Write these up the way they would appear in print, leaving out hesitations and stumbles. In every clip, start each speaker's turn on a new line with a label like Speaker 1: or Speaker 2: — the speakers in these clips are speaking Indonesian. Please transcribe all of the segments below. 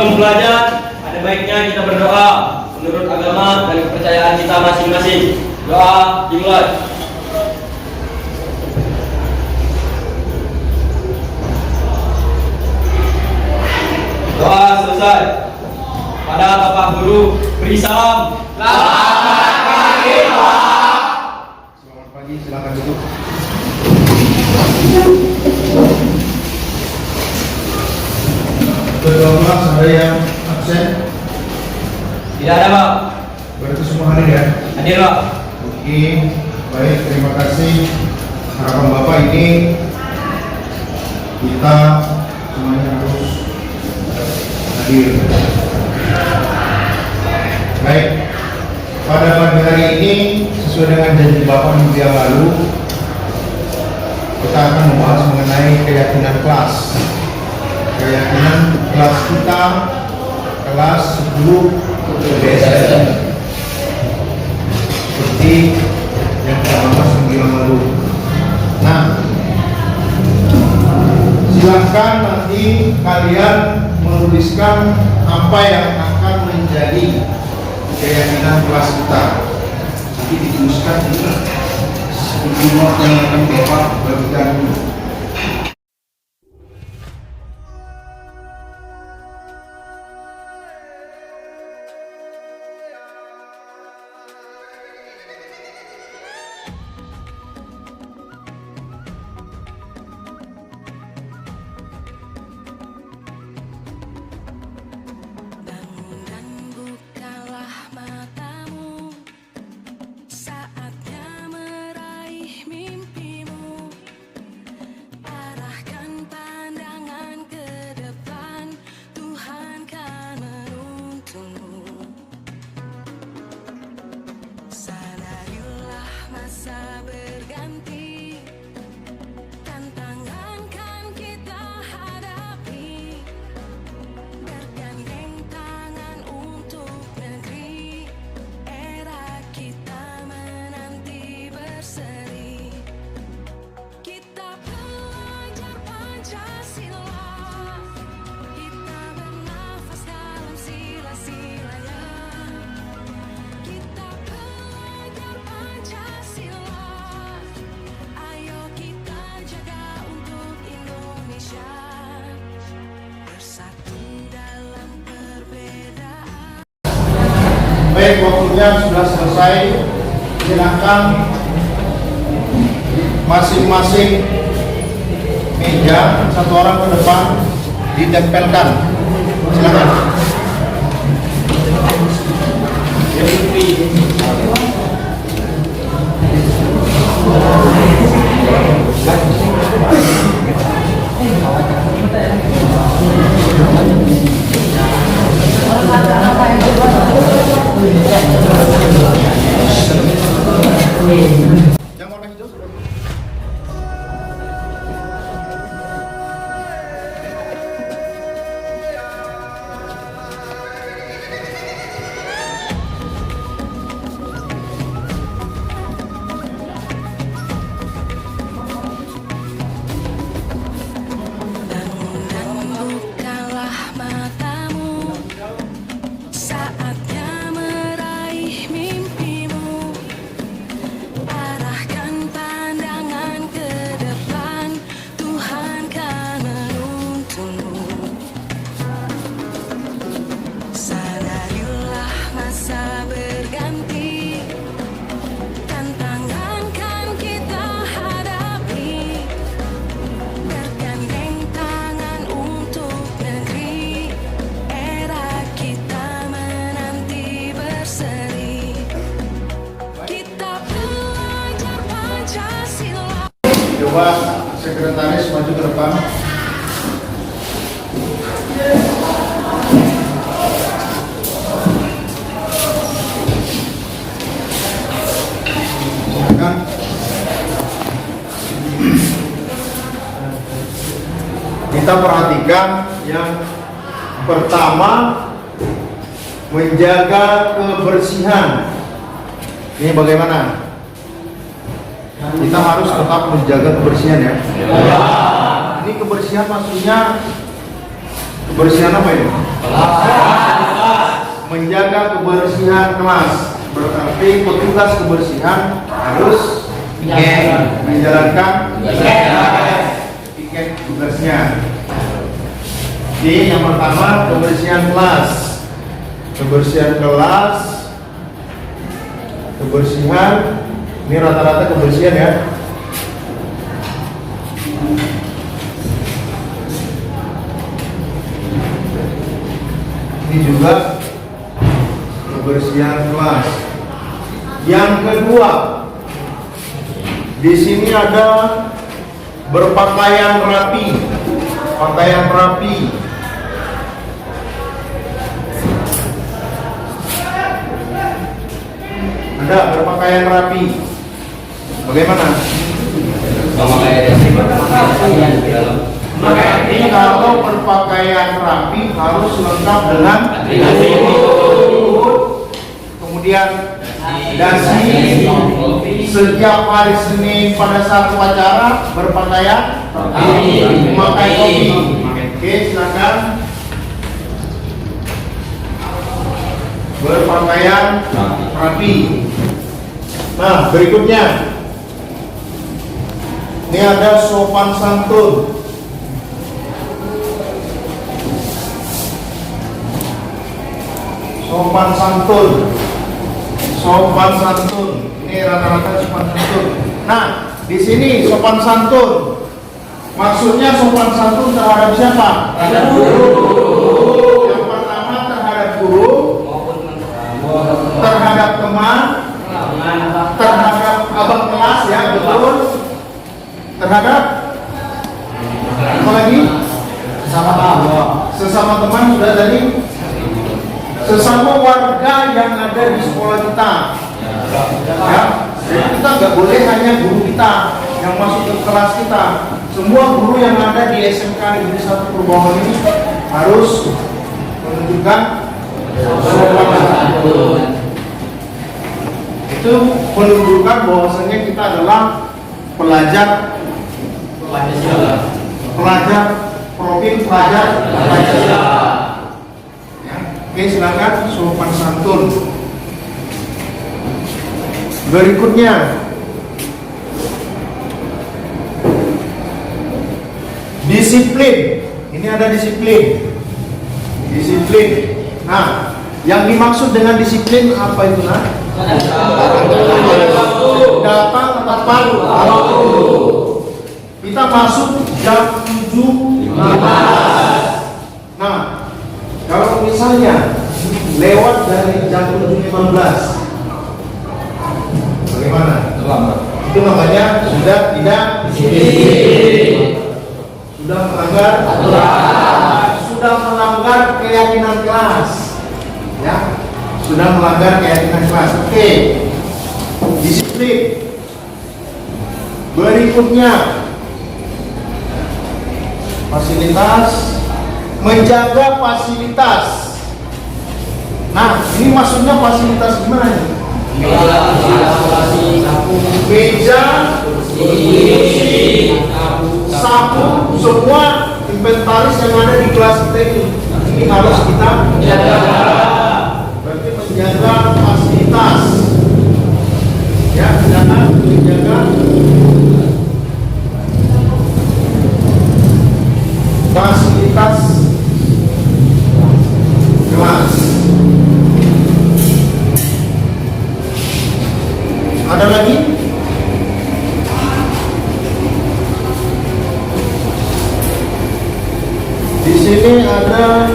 Speaker 1: sebelum belajar, ada baiknya kita berdoa menurut agama dan kepercayaan kita masing-masing. Doa dimulai. Doa selesai. Pada Bapak Guru, beri salam. Selamat pagi, Pak.
Speaker 2: Selamat pagi, silakan duduk. Kedua kelas ada yang absen?
Speaker 1: Tidak ada, Pak.
Speaker 2: Berarti semua hadir ya?
Speaker 1: Hadir, Pak.
Speaker 2: Oke, baik, terima kasih. Harapan Bapak ini kita semuanya harus hadir. Baik, pada pagi hari ini sesuai dengan janji Bapak minggu yang lalu, kita akan membahas mengenai keyakinan kelas. Keyakinan kelas kita kelas 10 BSN. Seperti yang kita bahas minggu yang lalu. Nah, silakan nanti kalian menuliskan apa yang akan menjadi keyakinan kelas kita. Nanti dituliskan di note yang akan Bapak bagikan dulu. Baik, waktunya sudah selesai. Silakan masing-masing meja satu orang ke depan ditempelkan. Silakan. Yang warna hijau sudah. Coba sekretaris maju ke depan. Silakan. Kita perhatikan yang pertama, menjaga kebersihan. Ini bagaimana? Kita harus tetap menjaga kebersihan ya. Ini kebersihan maksudnya Kebersihan apa ini? Menjaga kebersihan kelas. Berarti petugas kebersihan harus menjalankan piket tugasnya. Jadi yang pertama kebersihan kelas. Kebersihan kelas. Kebersihan ini rata-rata kebersihan ya. Ini juga kebersihan kelas. Yang kedua, di sini ada berpakaian rapi. Pakaian rapi. Ada berpakaian rapi. Bagaimana? Ini kalau berpakaian rapi harus lengkap dengan kemudian dasi. Setiap hari Senin pada saat upacara berpakaian memakai topi. Oke, silakan. Berpakaian rapi. Nah, berikutnya ini ada sopan santun. Sopan santun. Sopan santun. Ini rata-rata sopan santun. Nah, di sini sopan santun. Maksudnya sopan santun terhadap siapa? Terhadap guru. Yang pertama terhadap guru, terhadap teman, terhadap abang kelas ya, betul. Terhadap apa lagi? Sesama teman sudah tadi. Sesama warga yang ada di sekolah kita. Ya, jadi kita nggak boleh hanya guru kita yang masuk ke kelas kita. Semua guru yang ada di SMK Negeri 1 Purbawan ini harus menunjukkan sopan santun. Itu menunjukkan bahwasanya kita adalah pelajar profil pelajar Pancasila. Ya. Oke, silakan sopan santun. Berikutnya disiplin. Ini ada disiplin. Disiplin. Nah, yang dimaksud dengan disiplin apa itu, nah? Datang tepat waktu. Kita masuk jam 7.15. Nah, kalau misalnya lewat dari jam 7.15, bagaimana? Itu namanya sudah tidak disiplin. Sudah melanggar aturan. Sudah melanggar keyakinan kelas. Ya. Sudah melanggar keyakinan kelas. Oke. Disiplin. Berikutnya fasilitas, menjaga fasilitas. Nah, ini maksudnya fasilitas gimana nih? Meja, sapu, semua inventaris yang ada di kelas kita ini harus kita jaga. Berarti menjaga fasilitas. Ya, jangan menjaga fasilitas kelas. Ada lagi? Di sini ada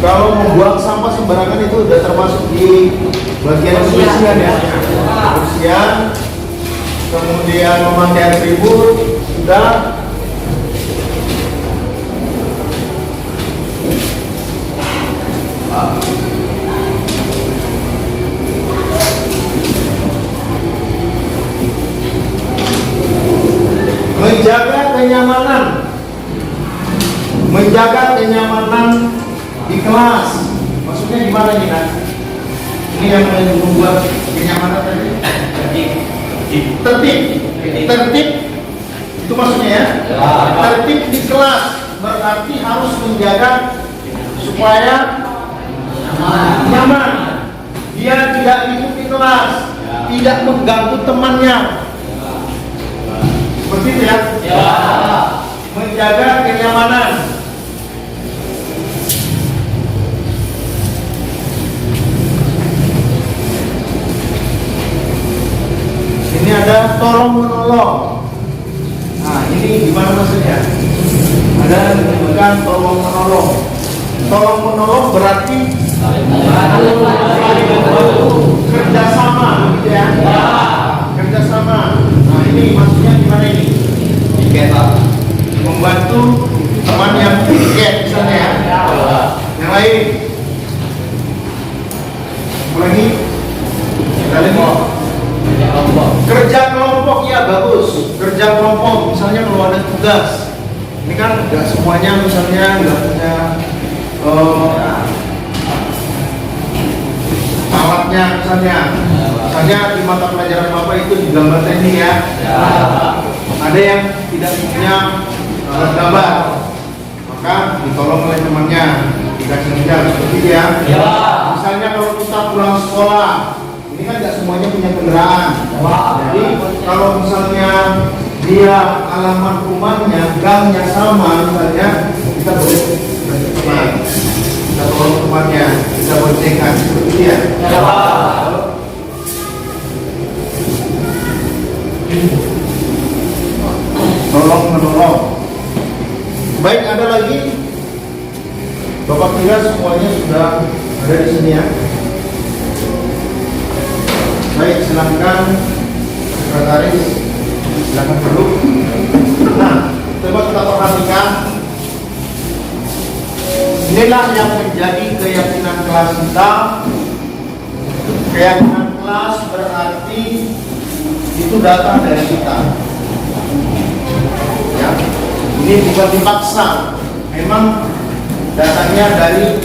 Speaker 2: kalau membuang sampah sembarangan itu sudah termasuk di bagian kebersihan ya. Kebersihan, kemudian memakai atribut sudah. Menjaga kenyamanan di kelas. Maksudnya gimana nih, Nak? Ini yang membuat kenyamanan tadi. Tertib itu maksudnya ya. Tertib di kelas, berarti harus menjaga supaya nyaman. Dia tidak ikuti kelas, tidak mengganggu temannya. Seperti itu ya?
Speaker 1: Ya.
Speaker 2: Menjaga kenyamanan. Ini ada tolong menolong. Nah, ini gimana maksudnya? Ada bukan tolong menolong. Tolong menolong berarti kerjasama, gitu ya? Kerjasama. Nah, ini maksudnya gimana ini? Membantu teman yang piket misalnya ya. Yang lain. Lagi. Kerja kelompok ya bagus. Kerja kelompok misalnya kalau ada tugas. Ini kan nggak semuanya misalnya nggak punya alatnya misalnya di mata pelajaran Bapak itu digambar teknik ya. Ada yang tidak punya alat gambar, maka ditolong oleh temannya dikasih kerja seperti itu ya. Misalnya kalau kita pulang sekolah, ini kan nggak semuanya punya kendaraan. Jadi kalau misalnya dia alamat rumahnya, gangnya sama misalnya, kita boleh teman, kita tolong temannya, kita boncengkan seperti itu ya. Tolong menolong. Baik, ada lagi. Bapak kira semuanya sudah ada di sini ya. Baik, silakan sekretaris, silakan duduk. Nah, coba kita perhatikan. Inilah yang menjadi keyakinan kelas kita. Keyakinan kelas berarti itu datang dari kita. Ya, ini bukan dipaksa, memang datangnya dari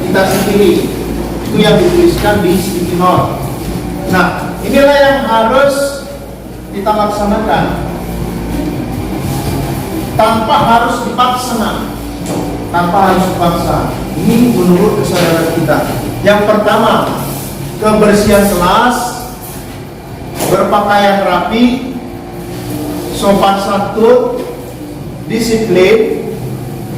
Speaker 2: kita sendiri. Itu yang dituliskan di sticky note. Nah, inilah yang harus kita laksanakan tanpa harus dipaksa. Ini menurut kesadaran kita. Yang pertama, kebersihan kelas, berpakaian rapi, sopan santun, disiplin,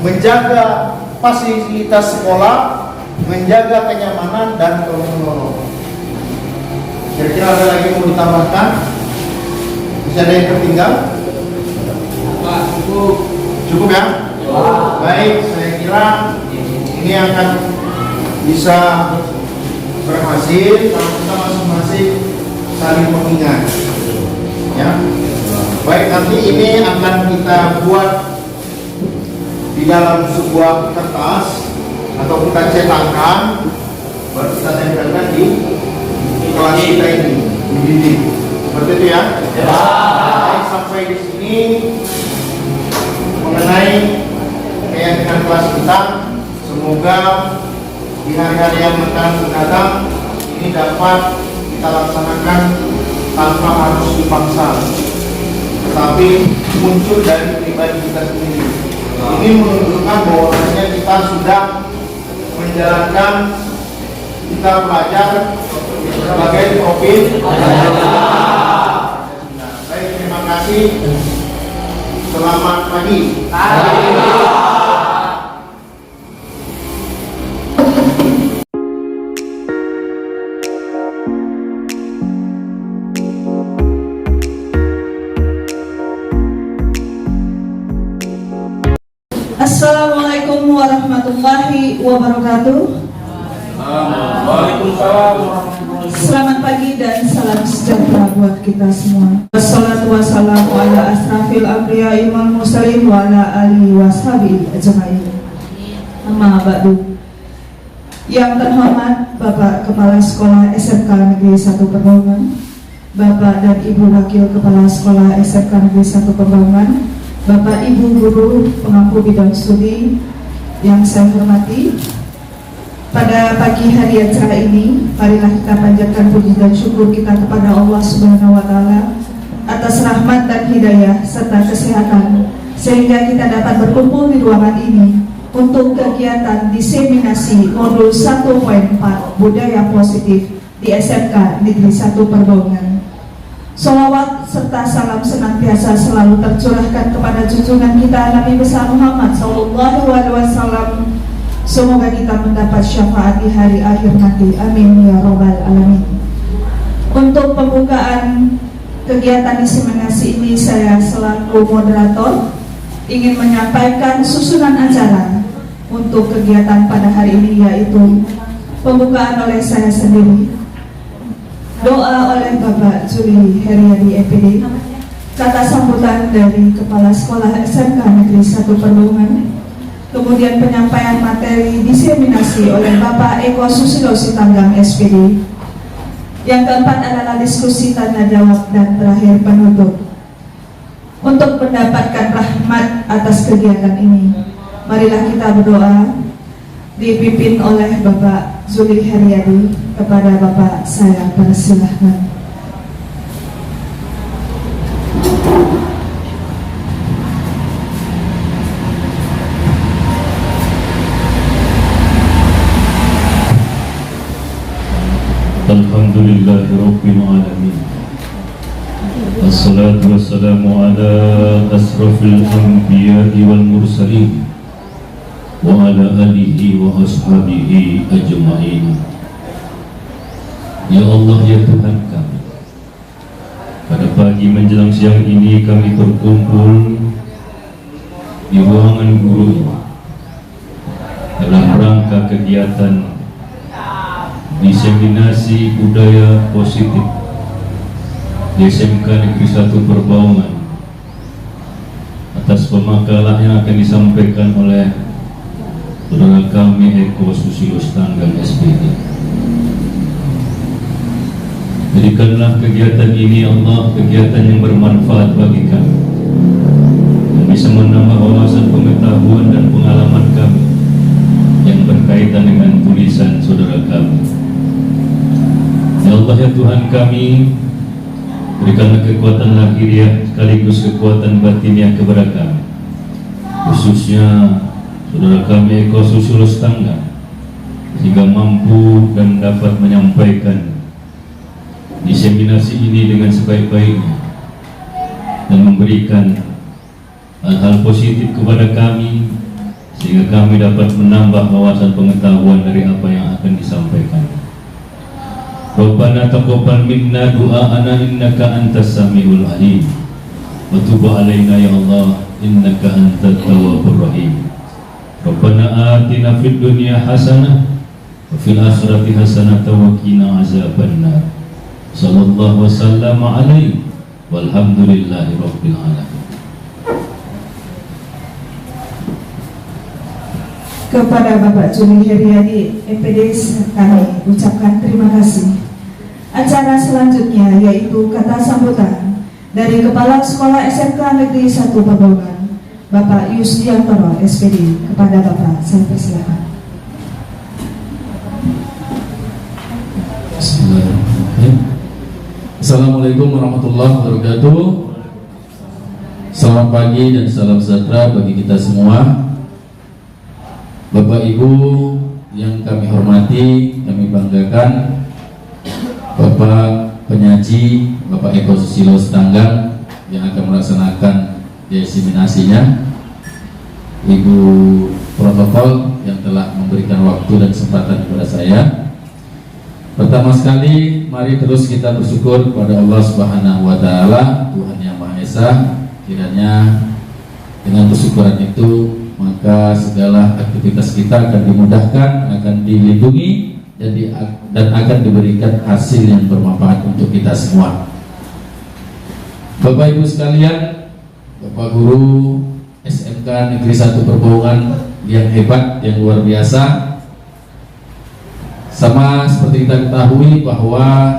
Speaker 2: menjaga fasilitas sekolah, menjaga kenyamanan dan tolong-menolong. Kira-kira ada lagi yang mau ditambahkan? Bisa ada yang tertinggal? Cukup ya? Baik, saya kira ini akan bisa berhasil kalau kita masing-masing saling mengingat. Ya. Baik, nanti ini akan kita buat di dalam sebuah kertas atau kita cetakkan, baru kita tempelkan di kelas kita ini di dinding. Seperti itu ya. Baik, sampai di sini mengenai keyakinan kelas kita. Semoga di hari-hari yang akan datang ini dapat kita laksanakan tanpa harus dipaksa, tetapi muncul dari pribadi kita sendiri. Ini menunjukkan bahwasanya kita sudah menjalankan, kita belajar sebagai profil. Baik, terima kasih. Selamat pagi.
Speaker 3: Assalamualaikum warahmatullahi wabarakatuh.
Speaker 1: Waalaikumsalam.
Speaker 3: Selamat pagi dan salam sejahtera buat kita semua. Wassalatu wassalamu ala asrafil anbiya wal mursalin wa ala alihi washabihi ajmain. Amma ba'du. Yang terhormat Bapak Kepala Sekolah SMK Negeri 1 Pekalongan, Bapak dan Ibu Wakil Kepala Sekolah SMK Negeri 1 Pekalongan, Bapak Ibu Guru Pemangku Bidang Studi yang saya hormati, pada pagi hari acara ini, marilah kita panjatkan puji dan syukur kita kepada Allah Subhanahu wa Ta'ala atas rahmat dan hidayah serta kesehatan sehingga kita dapat berkumpul di ruangan ini untuk kegiatan diseminasi modul 1.4 budaya positif di SMK Negeri 1 Perbaungan. Sholawat serta salam senantiasa selalu tercurahkan kepada junjungan kita Nabi besar Muhammad SAW. Semoga kita mendapat syafaat di hari akhir nanti. Amin ya robbal alamin. Untuk pembukaan kegiatan diseminasi ini, saya selaku moderator ingin menyampaikan susunan acara untuk kegiatan pada hari ini, yaitu pembukaan oleh saya sendiri, doa oleh Bapak Zuli Heriadi EPD, kata sambutan dari Kepala Sekolah SMK Negeri 1 Perbaungan, kemudian penyampaian materi diseminasi oleh Bapak Eko Susilo Sitanggang SPD. Yang keempat adalah diskusi tanya jawab, dan terakhir penutup. Untuk mendapatkan rahmat atas kegiatan ini, marilah kita berdoa dipimpin oleh Bapak Zuli Heriadi. Kepada Bapak saya persilahkan.
Speaker 4: Alhamdulillahirabbil alamin. Assalatu wassalamu ala asrafil anbiya'i wal mursalin wa ala alihi wa ashabihi ajma'in. Ya Allah, ya Tuhan kami, pada pagi menjelang siang ini kami berkumpul di ruangan guru dalam rangka kegiatan diseminasi budaya positif di SMK Negeri 1 Perbaungan atas pemakalah yang akan disampaikan oleh saudara kami Eko Susilo Sitanggang SPD. Jadikanlah kegiatan ini, Allah, kegiatan yang bermanfaat bagi kami, yang bisa menambah wawasan pengetahuan dan pengalaman kami yang berkaitan dengan tulisan saudara kami. Ya Allah, ya Tuhan kami, berikanlah kekuatan lahiriah sekaligus kekuatan batiniah kepada kami, khususnya saudara kami Eko Susilo Sitanggang, sehingga mampu dan dapat menyampaikan diseminasi ini dengan sebaik-baiknya dan memberikan hal-hal positif kepada kami, sehingga kami dapat menambah wawasan pengetahuan dari apa yang akan disampaikan. Rabbana taqabbal minna du'aana innaka antas samiul alim wa tub alaina ya Allah innaka antat tawwabur rahim. Rabbana atina fid dunya hasanah wa fil akhirati hasanah wa qina azabannar. Sallallahu wasallam alaihi walhamdulillahi rabbil alamin.
Speaker 3: Kepada Bapak Zuli Heriadi EPD kami ucapkan terima kasih. Acara selanjutnya yaitu kata sambutan dari Kepala Sekolah SMK Negeri 1 Perbaungan, Bapak Yusdiantoro SPD. Kepada Bapak saya persilakan.
Speaker 5: Bismillahirrahmanirrahim. Assalamualaikum warahmatullahi wabarakatuh. Selamat pagi dan salam sejahtera bagi kita semua. Bapak Ibu yang kami hormati, kami banggakan, Bapak penyaji, Bapak Eko Susilo Sitanggang yang akan melaksanakan diseminasinya, Ibu protokol yang telah memberikan waktu dan kesempatan kepada saya. Pertama sekali, mari terus kita bersyukur kepada Allah Subhanahu wa Ta'ala, Tuhan yang Maha Esa. Kiranya dengan kesyukuran itu, maka segala aktivitas kita akan dimudahkan, akan dilindungi, dan akan diberikan hasil yang bermanfaat untuk kita semua. Bapak Ibu sekalian, Bapak Guru SMK Negeri 1 Perbaungan yang hebat, yang luar biasa. Sama seperti kita ketahui bahwa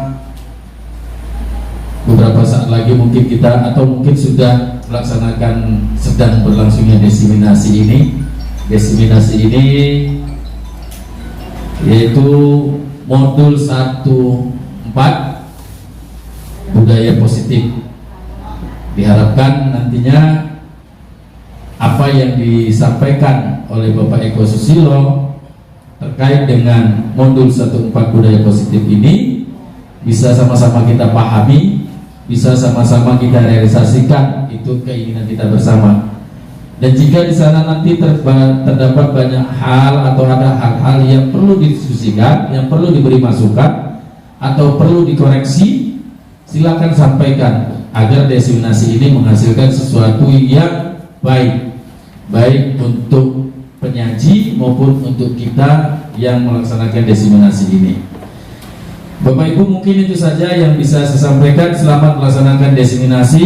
Speaker 5: beberapa saat lagi mungkin kita atau mungkin sudah melaksanakan sedang berlangsungnya diseminasi ini. Diseminasi ini yaitu modul 1.4 budaya positif. Diharapkan nantinya apa yang disampaikan oleh Bapak Eko Susilo terkait dengan modul 14 budaya positif ini bisa sama-sama kita pahami, bisa sama-sama kita realisasikan, itu keinginan kita bersama. Dan jika di sana nanti terdapat banyak hal atau ada hal-hal yang perlu didiskusikan, yang perlu diberi masukan atau perlu dikoreksi, silakan sampaikan agar diseminasi ini menghasilkan sesuatu yang baik untuk penyaji maupun untuk kita yang melaksanakan diseminasi ini. Bapak Ibu, mungkin itu saja yang bisa saya sampaikan. Selamat melaksanakan diseminasi,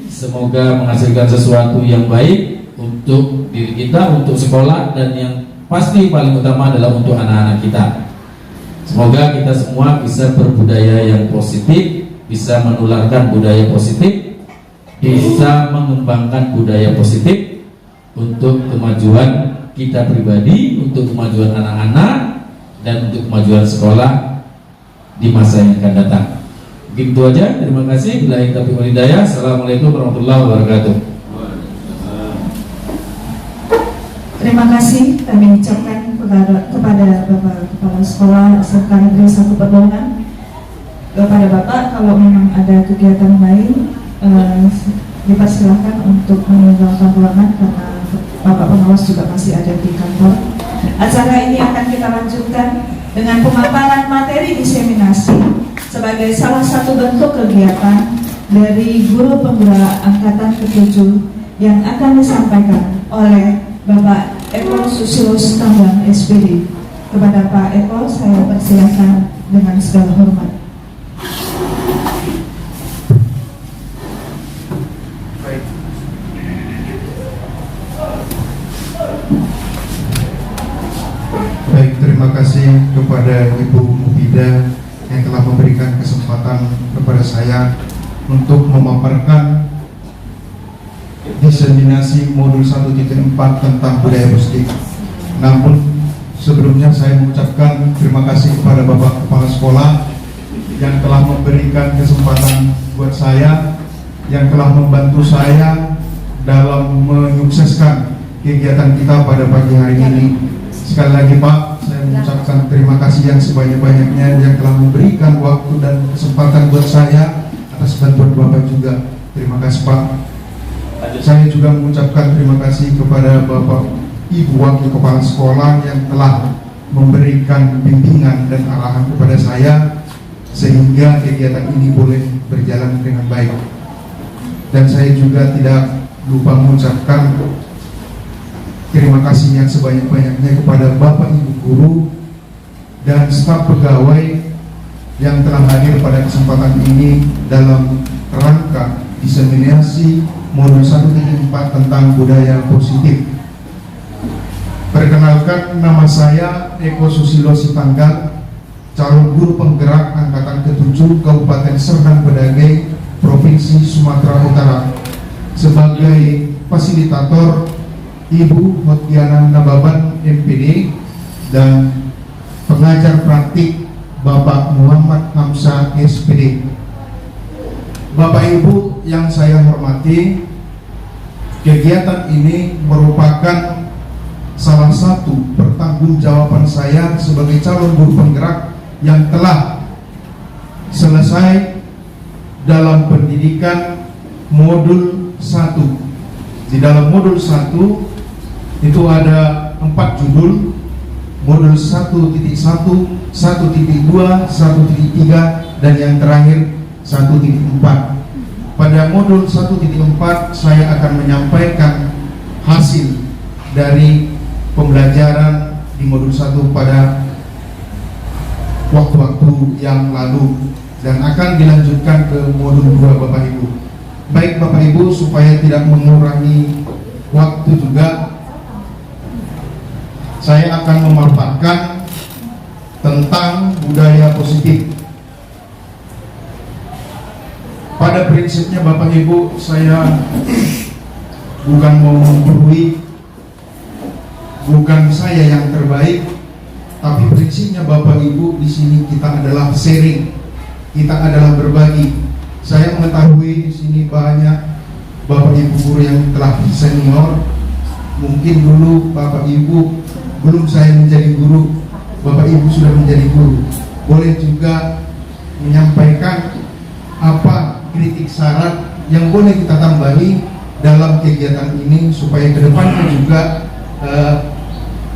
Speaker 5: semoga menghasilkan sesuatu yang baik untuk diri kita, untuk sekolah, dan yang pasti paling utama adalah untuk anak-anak kita. Semoga kita semua bisa berbudaya yang positif, bisa menularkan budaya positif, bisa mengembangkan budaya positif untuk kemajuan kita pribadi, untuk kemajuan anak-anak, dan untuk kemajuan sekolah di masa yang akan datang. Mungkin itu aja. Terima kasih. Billahi taufiq wal hidayah. Assalamualaikum warahmatullahi wabarakatuh.
Speaker 3: Terima kasih kami ucapkan kepada Bapak Kepala Sekolah SMK Negeri 1 Pedoman. Kepada Bapak, kalau memang ada kegiatan lain, dipersilahkan untuk meninggalkan ruangan karena Bapak pengawas juga masih ada di kantor. Acara ini akan kita lanjutkan dengan pemaparan materi diseminasi sebagai salah satu bentuk kegiatan dari guru penggerak angkatan ke-7 yang akan disampaikan oleh Bapak Eko Susilo Stanggang SPD. Kepada Pak Eko, saya persilahkan dengan segala hormat.
Speaker 2: Baik, terima kasih kepada Ibu Mufidah yang telah memberikan kesempatan kepada saya untuk memaparkan diseminasi modul 1.4 tentang budaya positif. Namun sebelumnya saya mengucapkan terima kasih kepada Bapak Kepala Sekolah yang telah memberikan kesempatan buat saya, yang telah membantu saya dalam menyukseskan kegiatan kita pada pagi hari ini. Sekali lagi Pak, saya mengucapkan terima kasih yang sebanyak-banyaknya yang telah memberikan waktu dan kesempatan buat saya, atas bantuan Bapak juga. Terima kasih Pak. Saya juga mengucapkan terima kasih kepada Bapak Ibu Wakil Kepala Sekolah yang telah memberikan bimbingan dan arahan kepada saya sehingga kegiatan ini boleh berjalan dengan baik. Dan saya juga tidak lupa mengucapkan terima kasih yang sebanyak-banyaknya kepada Bapak Ibu Guru dan staf pegawai yang telah hadir pada kesempatan ini dalam rangka diseminasi modul 1.4 tentang budaya positif. Perkenalkan, nama saya Eko Susilo Stanggang, calon guru penggerak angkatan ke-7 Kabupaten Serdang Bedagai, Provinsi Sumatera Utara. Sebagai fasilitator Ibu Hotiana Nababan MPD dan pengajar praktik Bapak Muhammad Hamzah SPD. Bapak Ibu yang saya hormati, kegiatan ini merupakan salah satu pertanggungjawaban saya sebagai calon guru penggerak yang telah selesai dalam pendidikan modul 1. Di dalam modul 1 itu ada 4 judul, modul 1.1, 1.2, 1.3, dan yang terakhir 1.4. Pada modul 1.4 saya akan menyampaikan hasil dari pembelajaran di modul 1 pada waktu-waktu yang lalu dan akan dilanjutkan ke modul 2 Bapak Ibu. Baik Bapak Ibu, supaya tidak mengurangi waktu juga, saya akan memaparkan tentang budaya positif. Pada prinsipnya Bapak Ibu, saya bukan mau menggurui, bukan saya yang terbaik, tapi prinsipnya Bapak Ibu di sini kita adalah sharing, kita adalah berbagi. Saya mengetahui di sini banyak Bapak Ibu guru yang telah senior, Mungkin dulu Bapak Ibu belum saya menjadi guru, Bapak Ibu sudah menjadi guru. Boleh juga menyampaikan apa kritik saran yang boleh kita tambahi dalam kegiatan ini supaya kedepannya juga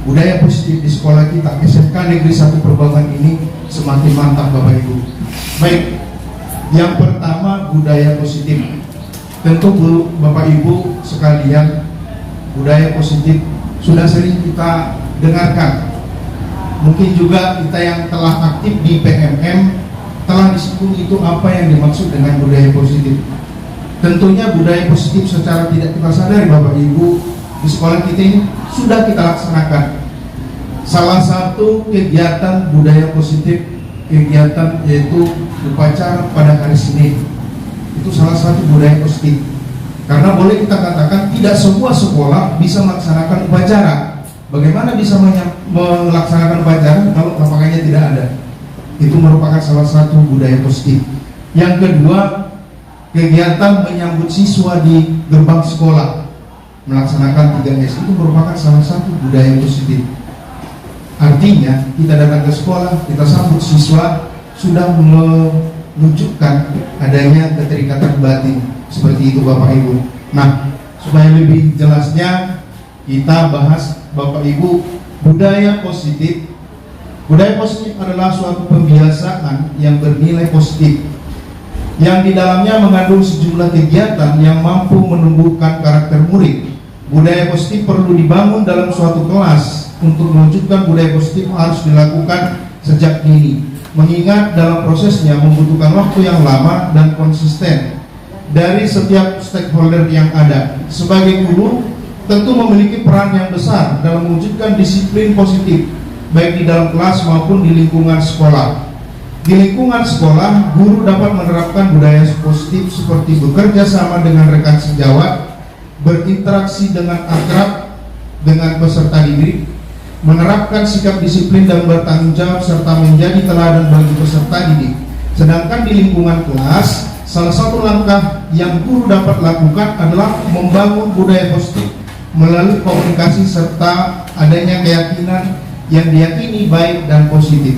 Speaker 2: budaya positif di sekolah kita SMK Negeri 1 Perbaukan ini semakin mantap Bapak Ibu. Baik, yang pertama budaya positif. Tentu Bapak Ibu sekalian, budaya positif sudah sering kita dengarkan. Mungkin juga kita yang telah aktif di PMM telah disinggung itu apa yang dimaksud dengan budaya positif. Tentunya budaya positif secara tidak kita sadari Bapak Ibu di sekolah kita ini sudah kita laksanakan. Salah satu kegiatan budaya positif, kegiatan yaitu upacara pada hari Senin. Itu salah satu budaya positif. Karena boleh kita katakan tidak semua sekolah bisa melaksanakan upacara. Bagaimana bisa melaksanakan upacara kalau lapangannya tidak ada? Itu merupakan salah satu budaya positif. Yang kedua, kegiatan menyambut siswa di gerbang sekolah, melaksanakan 3S itu merupakan salah satu budaya positif. Artinya kita datang ke sekolah, kita sambut siswa, sudah menunjukkan adanya keterikatan batin. Seperti itu Bapak Ibu. Nah, supaya lebih jelasnya kita bahas Bapak Ibu, budaya positif. Budaya positif adalah suatu pembiasaan yang bernilai positif, yang di dalamnya mengandung sejumlah kegiatan yang mampu menumbuhkan karakter murid. Budaya positif perlu dibangun dalam suatu kelas. Untuk mewujudkan budaya positif harus dilakukan sejak dini, mengingat dalam prosesnya membutuhkan waktu yang lama dan konsisten dari setiap stakeholder yang ada. Sebagai guru, tentu memiliki peran yang besar dalam mewujudkan disiplin positif, baik di dalam kelas maupun di lingkungan sekolah. Di lingkungan sekolah, guru dapat menerapkan budaya positif seperti bekerja sama dengan rekan sejawat, berinteraksi dengan akrab dengan peserta didik, menerapkan sikap disiplin dan bertanggung jawab serta menjadi teladan bagi peserta didik. Sedangkan di lingkungan kelas, salah satu langkah yang guru dapat lakukan adalah membangun budaya positif melalui komunikasi serta adanya keyakinan yang diyakini baik dan positif.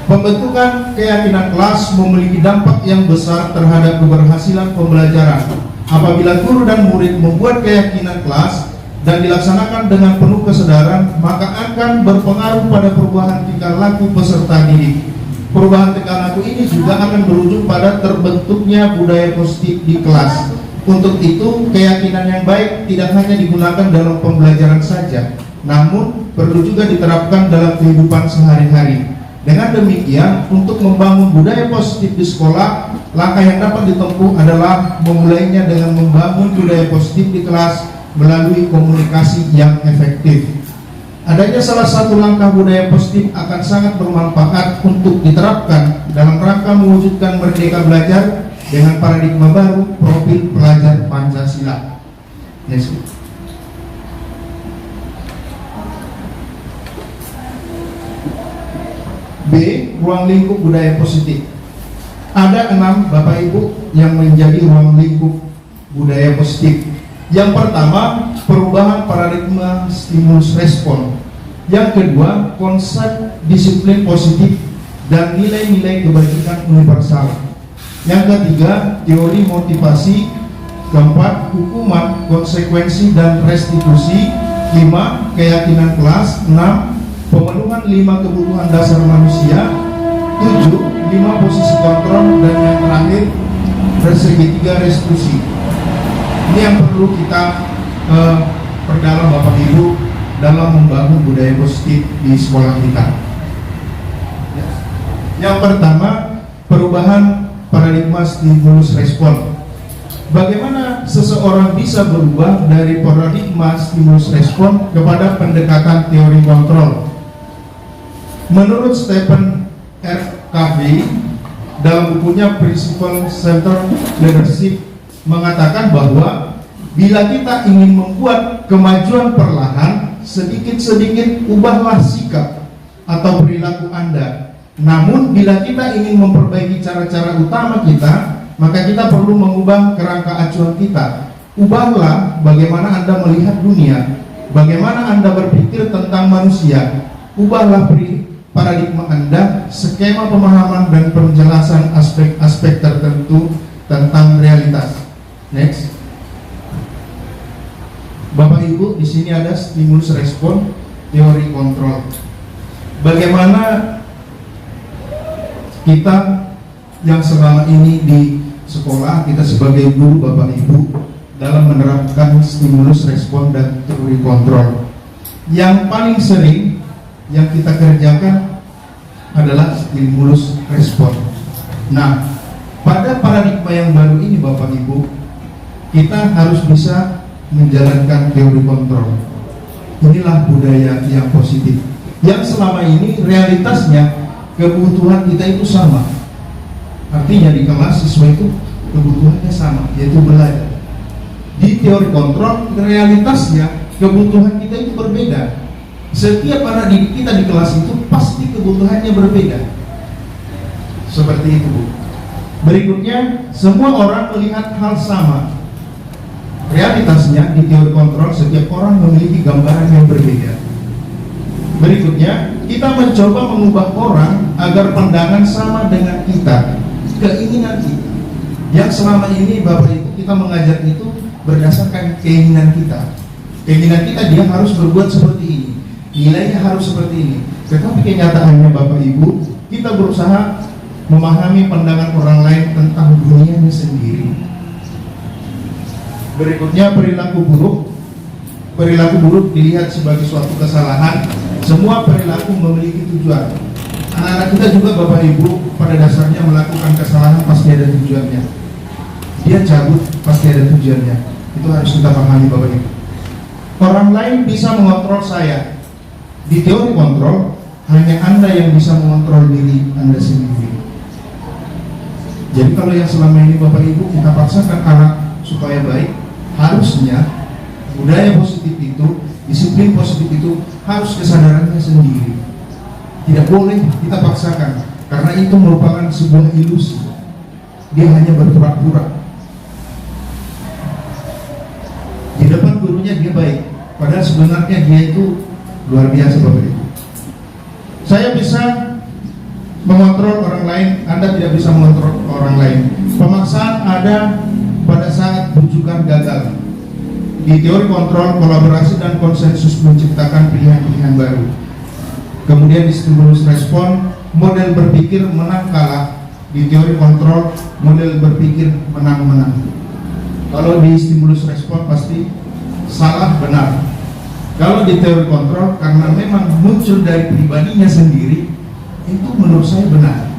Speaker 2: Pembentukan keyakinan kelas memiliki dampak yang besar terhadap keberhasilan pembelajaran. Apabila guru dan murid membuat keyakinan kelas dan dilaksanakan dengan penuh kesadaran, maka akan berpengaruh pada perubahan tingkah laku peserta didik. Perubahan tingkah laku ini juga akan berujung pada terbentuknya budaya positif di kelas. Untuk itu, keyakinan yang baik tidak hanya digunakan dalam pembelajaran saja, namun perlu juga diterapkan dalam kehidupan sehari-hari. Dengan demikian, untuk membangun budaya positif di sekolah, langkah yang dapat ditempuh adalah memulainya dengan membangun budaya positif di kelas melalui komunikasi yang efektif. Adanya salah satu langkah budaya positif akan sangat bermanfaat untuk diterapkan dalam rangka mewujudkan merdeka belajar dengan paradigma baru profil pelajar Pancasila. Yes. B. Ruang lingkup budaya positif. Ada 6 Bapak Ibu yang menjadi ruang lingkup budaya positif. Yang pertama, perubahan paradigma stimulus respon. Yang kedua, konsep disiplin positif dan nilai-nilai kebajikan universal. Yang ketiga, teori motivasi. Keempat, hukuman, konsekuensi dan restitusi. 5, keyakinan kelas. 6, pemenuhan 5 kebutuhan dasar manusia. 7, 5 posisi kontrol. Dan yang terakhir, segitiga restitusi. Ini yang perlu kita perdalam Bapak Ibu dalam membangun budaya positif di sekolah kita. Yang pertama, perubahan paradigma stimulus respon. Bagaimana seseorang bisa berubah dari paradigma stimulus respon kepada pendekatan teori kontrol? Menurut Stephen R. Covey dalam bukunya Principle Centered Leadership mengatakan bahwa bila kita ingin membuat kemajuan perlahan, sedikit-sedikit ubahlah sikap atau perilaku Anda. Namun bila kita ingin memperbaiki cara-cara utama kita, maka kita perlu mengubah kerangka acuan kita. Ubahlah bagaimana Anda melihat dunia, bagaimana Anda berpikir tentang manusia. Ubahlah paradigma Anda, skema pemahaman dan penjelasan aspek-aspek tertentu tentang realitas. Next. Bapak Ibu, di sini ada stimulus respon, teori kontrol. Bagaimana kita yang selama ini di sekolah, kita sebagai guru Bapak Ibu dalam menerapkan stimulus respon dan teori kontrol. Yang paling sering yang kita kerjakan adalah stimulus respon. Nah, pada paradigma yang baru ini Bapak Ibu, kita harus bisa menjalankan teori kontrol. Inilah budaya yang positif, yang selama ini realitasnya kebutuhan kita itu sama. Artinya di kelas siswa itu kebutuhannya sama, yaitu belajar. Di teori kontrol realitasnya kebutuhan kita itu berbeda. Setiap anak didik kita di kelas itu pasti kebutuhannya berbeda. Seperti itu, Bu. Berikutnya, semua orang melihat hal sama. Realitasnya di teori kontrol setiap orang memiliki gambaran yang berbeda. Berikutnya, kita mencoba mengubah orang agar pandangan sama dengan kita, keinginan kita. Yang selama ini Bapak Ibu kita mengajar itu berdasarkan keinginan kita. Keinginan kita dia harus berbuat seperti ini, nilainya harus seperti ini. Tetapi kenyataannya Bapak Ibu, kita berusaha memahami pandangan orang lain tentang dunianya sendiri. Berikutnya, perilaku buruk. Perilaku buruk dilihat sebagai suatu kesalahan. Semua perilaku memiliki tujuan. Anak-anak kita juga Bapak Ibu pada dasarnya melakukan kesalahan pasti ada tujuannya. Dia cabut pasti ada tujuannya. Itu harus kita pahami Bapak Ibu. Orang lain bisa mengontrol saya. Di teori kontrol, hanya Anda yang bisa mengontrol diri Anda sendiri. Jadi kalau yang selama ini Bapak Ibu kita paksakan anak supaya baik, harusnya budaya positif itu, disiplin positif itu harus kesadarannya sendiri. Tidak boleh kita paksakan, karena itu merupakan sebuah ilusi. Dia hanya berpura-pura. Di depan gurunya dia baik, padahal sebenarnya dia itu luar biasa Bapak Ibu. Saya bisa mengontrol orang lain, Anda tidak bisa mengontrol orang lain. Pemaksaan ada pada saat rujukan gagal. Di teori kontrol, kolaborasi dan konsensus menciptakan pilihan-pilihan baru. Kemudian di stimulus respon, model berpikir menang kalah. Di teori kontrol, model berpikir menang-menang. Kalau di stimulus respon pasti salah benar. Kalau di teori kontrol, karena memang muncul dari pribadinya sendiri, itu menurut saya benar.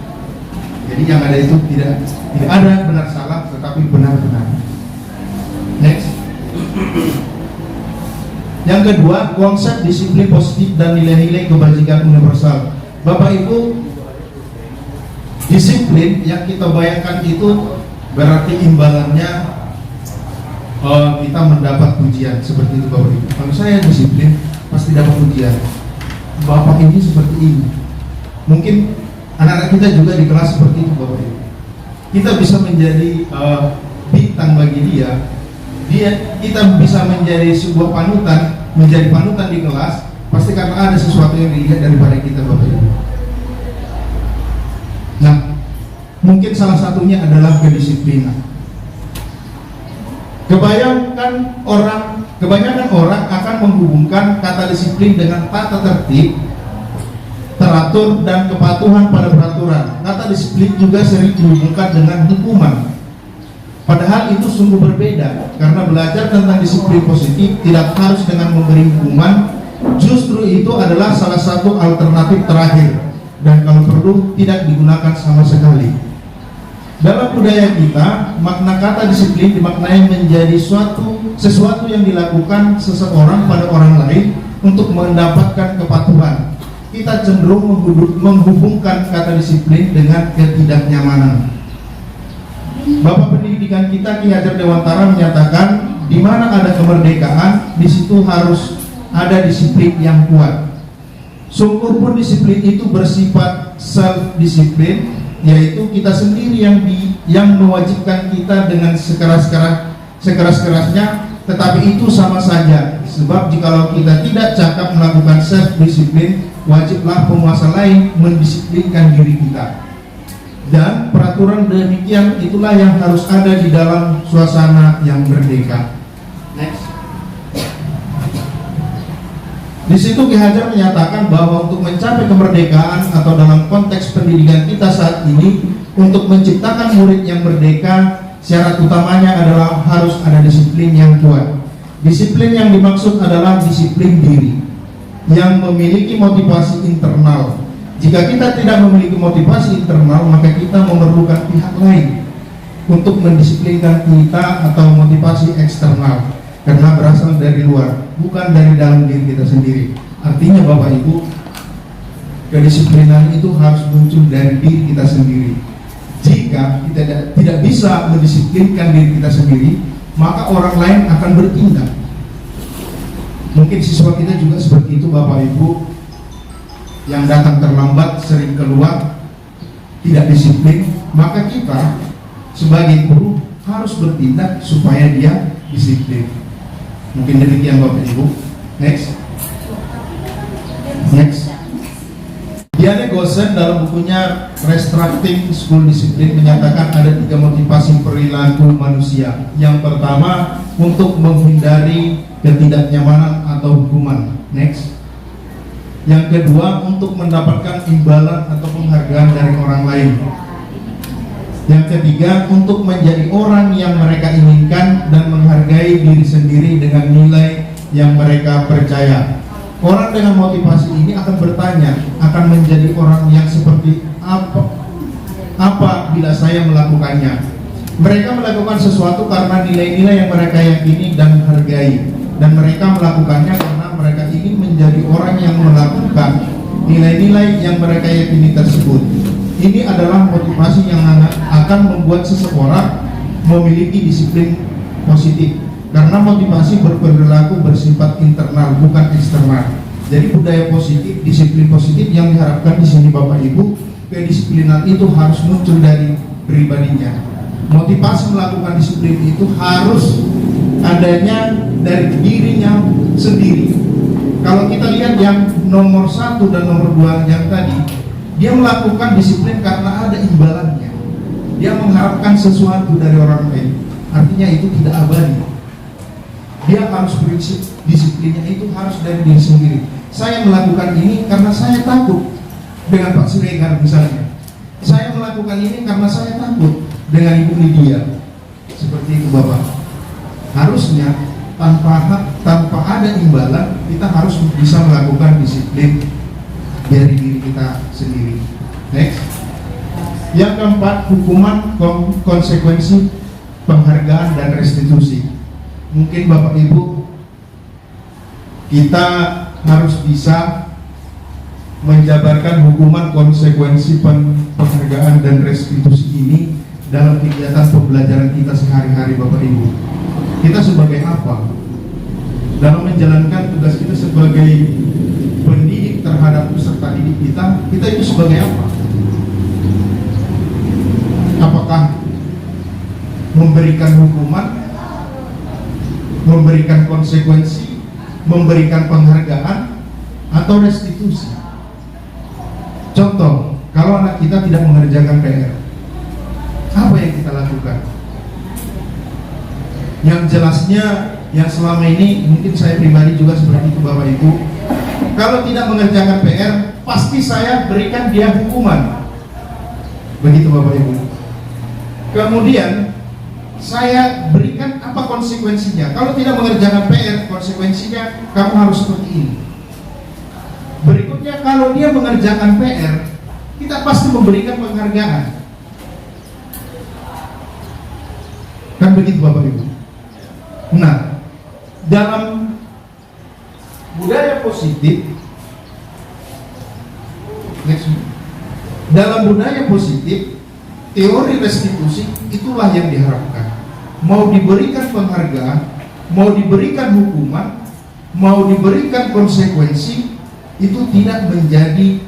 Speaker 2: Jadi yang ada itu tidak ada benar salah, tetapi benar-benar. Next. Yang kedua, konsep disiplin positif dan nilai-nilai kebajikan universal. Bapak Ibu, disiplin yang kita bayangkan itu berarti imbalannya kita mendapat pujian, seperti itu Bapak Ibu. Kalau saya disiplin pasti dapat pujian. Bapak ini seperti ini. Mungkin anak-anak kita juga di kelas seperti itu Bapak Ibu. Kita bisa menjadi bintang bagi dia. Kita bisa menjadi sebuah panutan, menjadi panutan di kelas, pasti karena ada sesuatu yang dilihat daripada kita Bapak Ibu. Nah, mungkin salah satunya adalah kedisiplinan. Kebanyakan orang akan menghubungkan kata disiplin dengan tata tertib, teratur, dan kepatuhan pada peraturan. Kata disiplin juga sering dihubungkan dengan hukuman. Padahal itu sungguh berbeda, karena belajar tentang disiplin positif tidak harus dengan memberi hukuman. Justru itu adalah salah satu alternatif terakhir, dan kalau perlu tidak digunakan sama sekali. Dalam budaya kita, makna kata disiplin dimaknai menjadi sesuatu yang dilakukan seseorang pada orang lain untuk mendapatkan kepatuhan. Kita cenderung menghubungkan kata disiplin dengan ketidaknyamanan. Bapak pendidikan kita Ki Hajar Dewantara menyatakan, di mana ada kemerdekaan, di situ harus ada disiplin yang kuat. Sungguh pun disiplin itu bersifat self-disiplin, yaitu kita sendiri yang mewajibkan kita dengan sekeras-kerasnya, tetapi itu sama saja. Sebab jikalau kita tidak cakap melakukan self-disiplin, wajiblah penguasa lain mendisiplinkan diri kita. Dan peraturan demikian itulah yang harus ada di dalam suasana yang merdeka. Next. Di situ Ki Hajar menyatakan bahwa untuk mencapai kemerdekaan atau dalam konteks pendidikan kita saat ini, untuk menciptakan murid yang merdeka, syarat utamanya adalah harus ada disiplin yang kuat. Disiplin yang dimaksud adalah disiplin diri yang memiliki motivasi internal. Jika kita tidak memiliki motivasi internal, maka kita memerlukan pihak lain untuk mendisiplinkan kita atau motivasi eksternal, karena berasal dari luar, bukan dari dalam diri kita sendiri. Artinya Bapak Ibu, kedisiplinan itu harus muncul dari diri kita sendiri. Jika kita tidak bisa mendisiplinkan diri kita sendiri, maka orang lain akan bertindak. Mungkin siswa kita juga seperti itu Bapak Ibu, yang datang terlambat, sering keluar, tidak disiplin, maka kita sebagai guru harus bertindak supaya dia disiplin. Mungkin demikian Bapak Ibu. Next. Diane Gosen dalam bukunya Restructuring School Discipline menyatakan ada 3 motivasi perilaku manusia. Yang pertama, untuk menghindari ketidaknyamanan atau hukuman. Next. Yang kedua, untuk mendapatkan imbalan atau penghargaan dari orang lain. Yang ketiga, untuk menjadi orang yang mereka inginkan dan menghargai diri sendiri dengan nilai yang mereka percaya. Orang dengan motivasi ini akan bertanya, akan menjadi orang yang seperti apa bila saya melakukannya. Mereka melakukan sesuatu karena nilai-nilai yang mereka yakini dan hargai, dan mereka melakukannya karena mereka ingin menjadi orang yang melakukan nilai-nilai yang mereka yakini tersebut. Ini adalah motivasi yang akan membuat seseorang memiliki disiplin positif, karena motivasi berperilaku bersifat internal, bukan eksternal. Jadi budaya positif, disiplin positif yang diharapkan di sini Bapak Ibu, kedisiplinan itu harus muncul dari pribadinya. Motivasi melakukan disiplin itu harus adanya dari dirinya sendiri. Kalau kita lihat yang nomor 1 dan nomor 2 yang tadi, dia melakukan disiplin karena ada imbalannya. Dia mengharapkan sesuatu dari orang lain. Artinya itu tidak abadi. Dia harus prinsip disiplinnya itu harus dari diri sendiri. Saya melakukan ini karena saya takut dengan Pak Siregar misalnya. Saya melakukan ini karena saya takut dengan Ibu Lydia. Seperti itu Bapak. Harusnya tanpa ada imbalan, kita harus bisa melakukan disiplin dari diri kita sendiri. Next. Yang keempat, hukuman, konsekuensi, penghargaan dan restitusi. Mungkin Bapak Ibu, kita harus bisa menjabarkan hukuman, konsekuensi, penghargaan dan restitusi ini dalam kegiatan pembelajaran kita sehari-hari Bapak Ibu. Kita sebagai apa? Dalam menjalankan tugas kita sebagai pendidik terhadap peserta didik kita itu sebagai apa? Apakah memberikan hukuman, memberikan konsekuensi, memberikan penghargaan, atau restitusi? Contoh, kalau anak kita tidak mengerjakan PR, apa yang kita lakukan? Yang jelasnya, yang selama ini mungkin saya pribadi juga seperti itu Bapak Ibu, kalau tidak mengerjakan PR, pasti saya berikan dia hukuman. Begitu Bapak Ibu. Kemudian saya berikan apa konsekuensinya? Kalau tidak mengerjakan PR, konsekuensinya kamu harus seperti ini. Berikutnya, kalau dia mengerjakan PR, kita pasti memberikan penghargaan. Kan begitu Bapak Ibu. Nah, dalam budaya positif, dalam budaya positif, teori restitusi itulah yang diharapkan. Mau diberikan penghargaan, mau diberikan hukuman, mau diberikan konsekuensi, itu tidak menjadi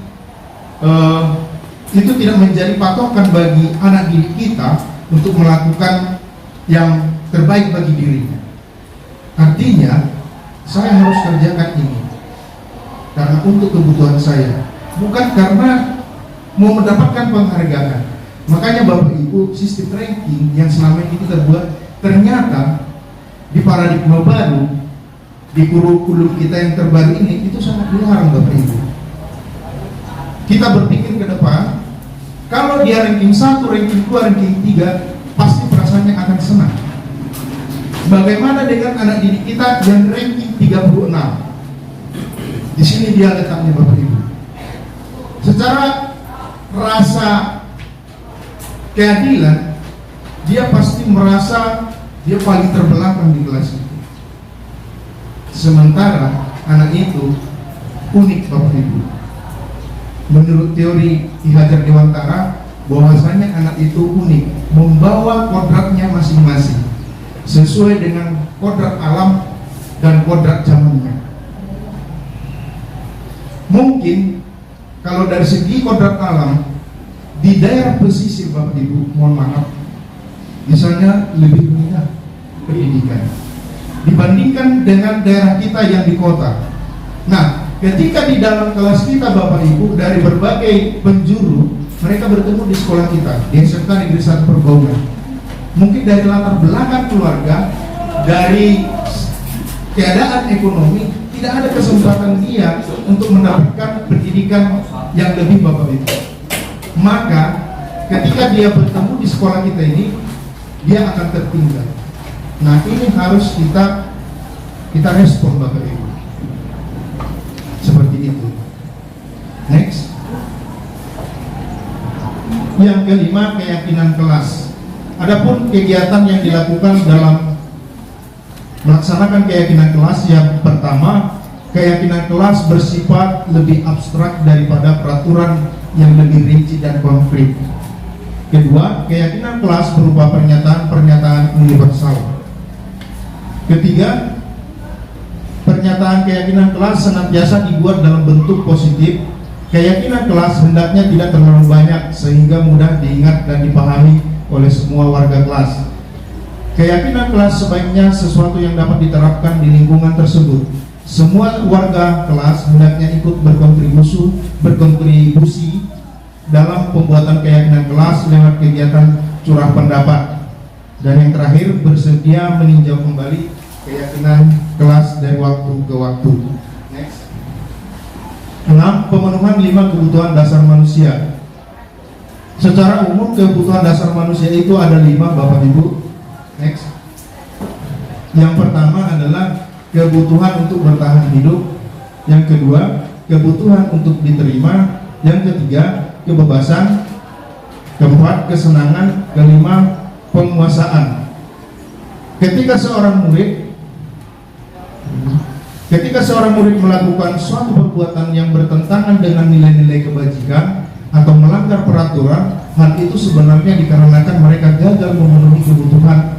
Speaker 2: patokan bagi anak didik kita untuk melakukan yang terbaik bagi dirinya. Artinya saya harus kerjakan ini karena untuk kebutuhan saya, bukan karena mau mendapatkan penghargaan. Makanya Bapak Ibu, sistem ranking yang selama ini kita buat ternyata di paradigma baru, di kurikulum kita yang terbaru ini, itu sangat dilarang Bapak Ibu. Kita berpikir ke depan, kalau dia ranking 1, ranking 2, ranking 3, pasti perasaannya akan senang. Bagaimana dengan anak didik kita yang ranking 36? Di sini dia letaknya Bapak Ibu. Secara rasa keadilan, dia pasti merasa dia paling terbelakang di kelas itu. Sementara anak itu unik Bapak Ibu. Menurut teori Ki Hajar Dewantara, bahwasanya anak itu unik, membawa kodratnya masing-masing sesuai dengan kodrat alam dan kodrat zamannya. Mungkin kalau dari segi kodrat alam di daerah pesisir Bapak Ibu, mohon maaf, misalnya lebih rendah pendidikan dibandingkan dengan daerah kita yang di kota. Nah, ketika di dalam kelas kita Bapak Ibu dari berbagai penjuru, mereka bertemu di sekolah kita di SMK Negeri 1 Perbaungan. Mungkin dari latar belakang keluarga, dari keadaan ekonomi, tidak ada kesempatan dia untuk mendapatkan pendidikan yang lebih Bapak Ibu. Maka ketika dia bertemu di sekolah kita ini, dia akan tertinggal. Nah, ini harus kita respon Bapak Ibu. Seperti itu. Next. Yang kelima, keyakinan kelas. Adapun kegiatan yang dilakukan dalam melaksanakan keyakinan kelas, yang pertama, keyakinan kelas bersifat lebih abstrak daripada peraturan yang lebih rinci dan konkret. Kedua, keyakinan kelas berupa pernyataan-pernyataan universal. Ketiga, pernyataan keyakinan kelas senantiasa dibuat dalam bentuk positif. Keyakinan kelas hendaknya tidak terlalu banyak sehingga mudah diingat dan dipahami oleh semua warga kelas. Keyakinan kelas sebaiknya sesuatu yang dapat diterapkan di lingkungan tersebut. Semua warga kelas hendaknya ikut berkontribusi dalam pembuatan keyakinan kelas lewat kegiatan curah pendapat. Dan yang terakhir, bersedia meninjau kembali keyakinan kelas dari waktu ke waktu. Next. 6. Pemenuhan 5 kebutuhan dasar manusia. Secara umum kebutuhan dasar manusia itu ada 5 Bapak Ibu. Next. Yang pertama adalah kebutuhan untuk bertahan hidup. Yang kedua, kebutuhan untuk diterima. Yang ketiga, kebebasan. Keempat, kesenangan. Kelima, penguasaan. Ketika seorang murid melakukan suatu perbuatan yang bertentangan dengan nilai-nilai kebajikan atau melanggar peraturan, hal itu sebenarnya dikarenakan mereka gagal memenuhi kebutuhan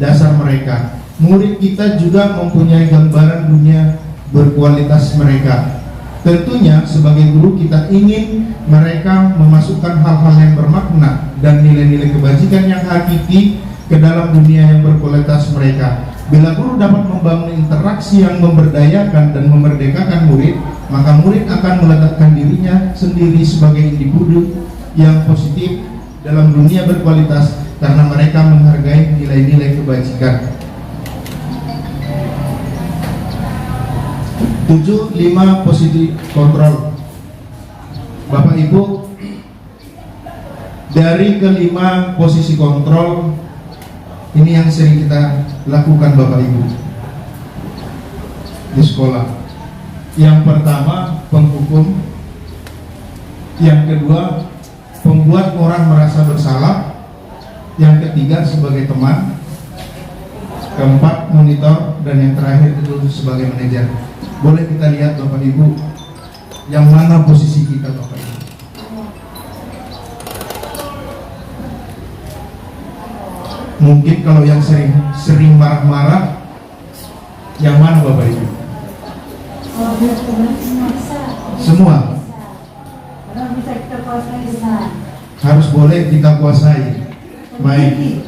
Speaker 2: dasar mereka. Murid kita juga mempunyai gambaran dunia berkualitas mereka. Tentunya sebagai guru kita ingin mereka memasukkan hal-hal yang bermakna dan nilai-nilai kebajikan yang hakiki ke dalam dunia yang berkualitas mereka. Bila guru dapat membangun interaksi yang memberdayakan dan memerdekakan murid, maka murid akan meletakkan dirinya sendiri sebagai individu yang positif dalam dunia berkualitas karena mereka menghargai nilai-nilai kebajikan. 7. 5 positif kontrol. Bapak Ibu, dari kelima posisi kontrol ini yang sering kita lakukan Bapak Ibu di sekolah. Yang pertama, penghukum. Yang kedua, membuat orang merasa bersalah. Yang ketiga, sebagai teman. Keempat, monitor. Dan yang terakhir itu sebagai manajer. Boleh kita lihat Bapak Ibu, yang mana posisi kita Bapak Ibu? Mungkin kalau yang sering marah-marah, yang mana Bapak Ibu? Semua harus boleh kita kuasai. Baik.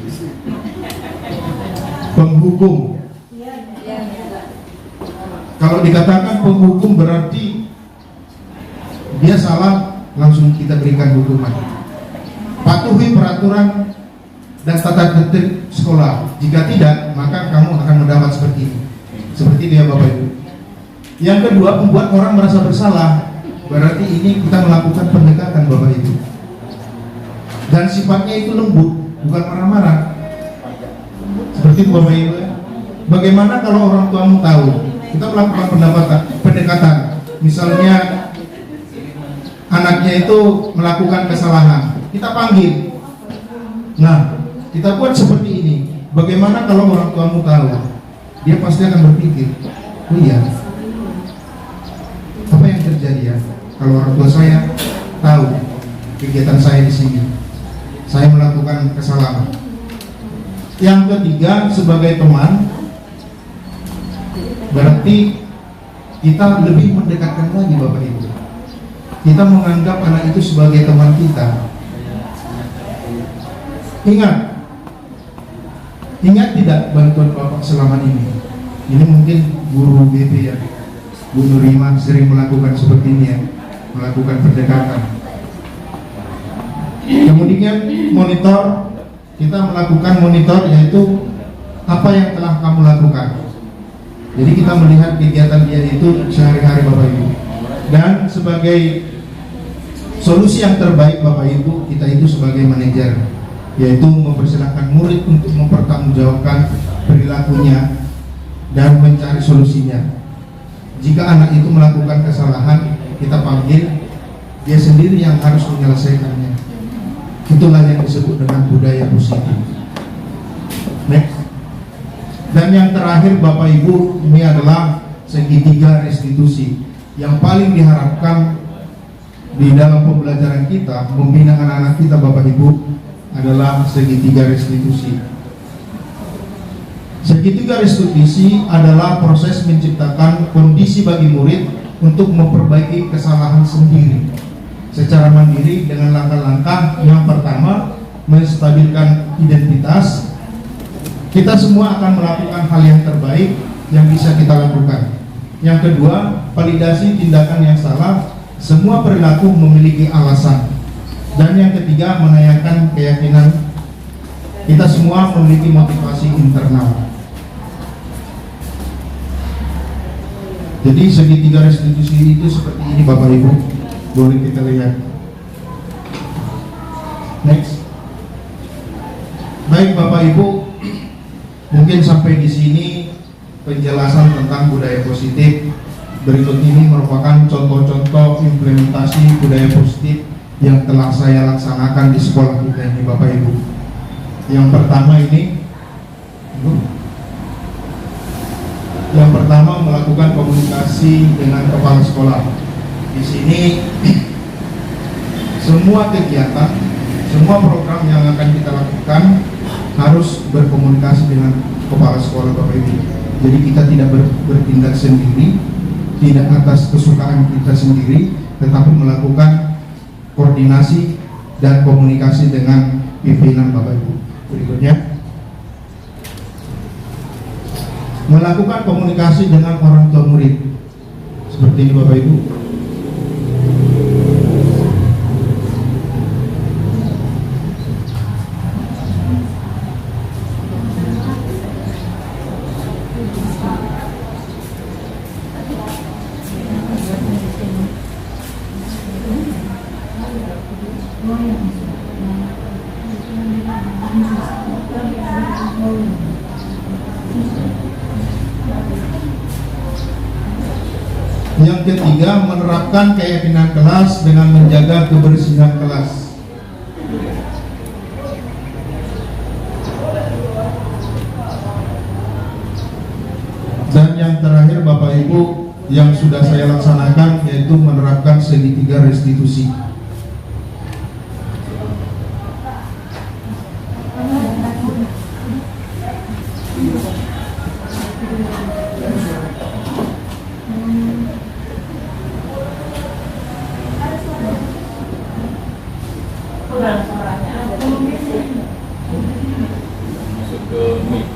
Speaker 2: penghukum. Kalau dikatakan penghukum berarti dia salah, langsung kita berikan hukuman. Patuhi peraturan dan tata tertib sekolah. Jika tidak, maka kamu akan mendapat seperti ini. Seperti dia Bapak Ibu. Yang kedua, membuat orang merasa bersalah. Berarti ini kita melakukan pendekatan Bapak Ibu. Dan sifatnya itu lembut, bukan marah-marah. Seperti Bapak Ibu. Bagaimana kalau orang tuamu tahu? Kita melakukan pendekatan. Misalnya anaknya itu melakukan kesalahan, kita panggil. Nah, kita buat seperti ini. Bagaimana kalau orang tuamu tahu? Dia pasti akan berpikir, oh iya, apa yang terjadi ya? Kalau orang tua saya tahu kegiatan saya di sini, saya melakukan kesalahan. Yang ketiga, sebagai teman, berarti kita lebih mendekatkan lagi Bapak Ibu. Kita menganggap anak itu sebagai teman kita. Ingat tidak bantuan Bapak selama ini? Ini mungkin guru BP ya, Bu Nurima sering melakukan seperti ini ya, melakukan pendekatan. Kemudian monitor, kita melakukan monitor, yaitu apa yang telah kamu lakukan. Jadi kita melihat kegiatan dia itu sehari-hari Bapak Ibu. Dan sebagai solusi yang terbaik Bapak Ibu, kita itu sebagai manajer, yaitu mempersilahkan murid untuk mempertanggungjawabkan perilakunya dan mencari solusinya. Jika anak itu melakukan kesalahan, kita panggil, dia sendiri yang harus menyelesaikannya. Itulah yang disebut dengan budaya positif. Next. Dan yang terakhir Bapak Ibu, ini adalah segitiga restitusi. Yang paling diharapkan di dalam pembelajaran kita, membina anak-anak kita Bapak Ibu, adalah segitiga restitusi. Segitiga restitusi adalah proses menciptakan kondisi bagi murid untuk memperbaiki kesalahan sendiri secara mandiri dengan langkah-langkah. Yang pertama, menstabilkan identitas. Kita semua akan melakukan hal yang terbaik yang bisa kita lakukan. Yang kedua, validasi tindakan yang salah. Semua perilaku memiliki alasan. Dan yang ketiga, menanyakan keyakinan. Kita semua memiliki motivasi internal. Jadi segitiga restitusi itu seperti ini Bapak Ibu. Boleh kita lihat. Next. Baik Bapak Ibu, mungkin sampai di sini penjelasan tentang budaya positif. Berikut ini merupakan contoh-contoh implementasi budaya positif yang telah saya laksanakan di sekolah kita ini Bapak Ibu. Yang pertama ini, yang pertama melakukan komunikasi dengan kepala sekolah. Di sini semua kegiatan, semua program yang akan kita lakukan harus berkomunikasi dengan kepala sekolah Bapak Ibu. Jadi kita tidak bertindak sendiri, tidak atas kesukaan kita sendiri, tetapi melakukan koordinasi dan komunikasi dengan pimpinan Bapak Ibu. Berikutnya, melakukan komunikasi dengan orang tua murid. Seperti ini Bapak Ibu. Yang ketiga, menerapkan keyakinan kelas dengan menjaga kebersihan kelas. Dan yang terakhir Bapak Ibu, yang sudah saya laksanakan, yaitu menerapkan segitiga restitusi.
Speaker 4: Masuk ke mic.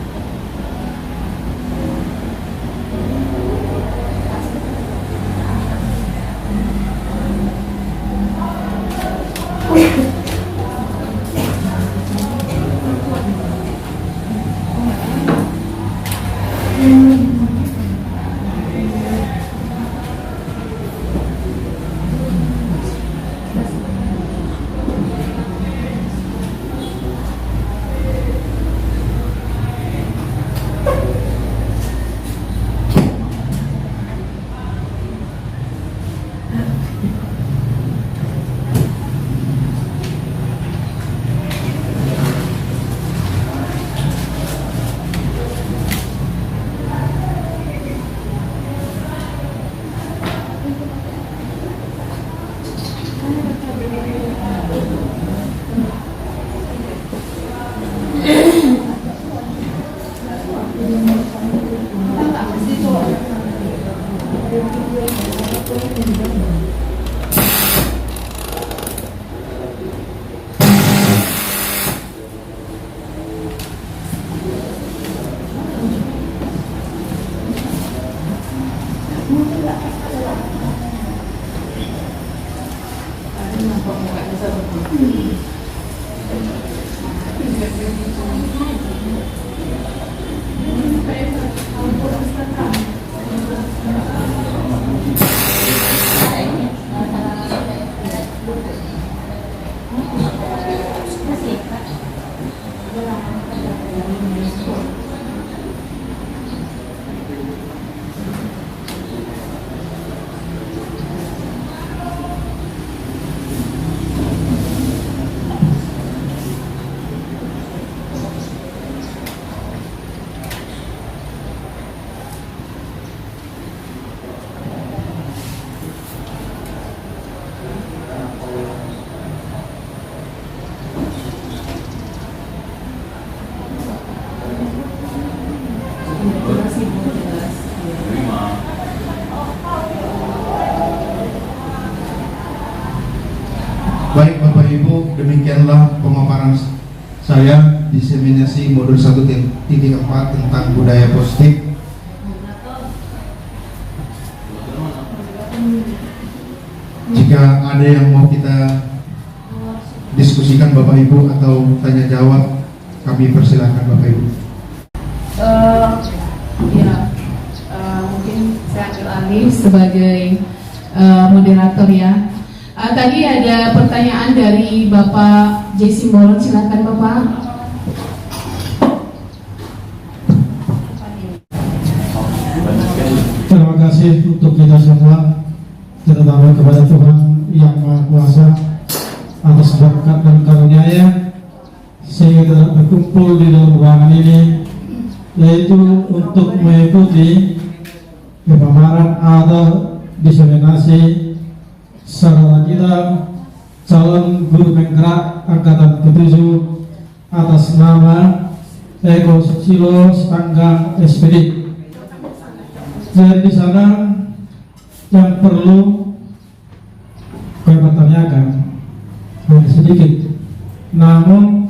Speaker 2: Baik Bapak Ibu, demikianlah pemaparan saya diseminasi modul 1.4 tentang budaya positif. Jika ada yang mau kita diskusikan Bapak Ibu atau tanya jawab, kami persilahkan Bapak Ibu.
Speaker 6: Mungkin saya ambil alih sebagai moderator ya. Tadi ada pertanyaan dari Bapak J. Simbolon, silakan Bapak.
Speaker 7: Terima kasih untuk kita semua, terutama kepada Tuhan Yang Maha Kuasa atas berkat dan karunia-Nya sehingga kita berkumpul di dalam ruangan ini, yaitu untuk mengikuti pemaparan atau diseminasi saudara kita calon guru penggerak angkatan ke-7 atas nama Eko Susilo Stanggang SPD. Jadi di sana yang perlu kami pertanyakan sedikit, namun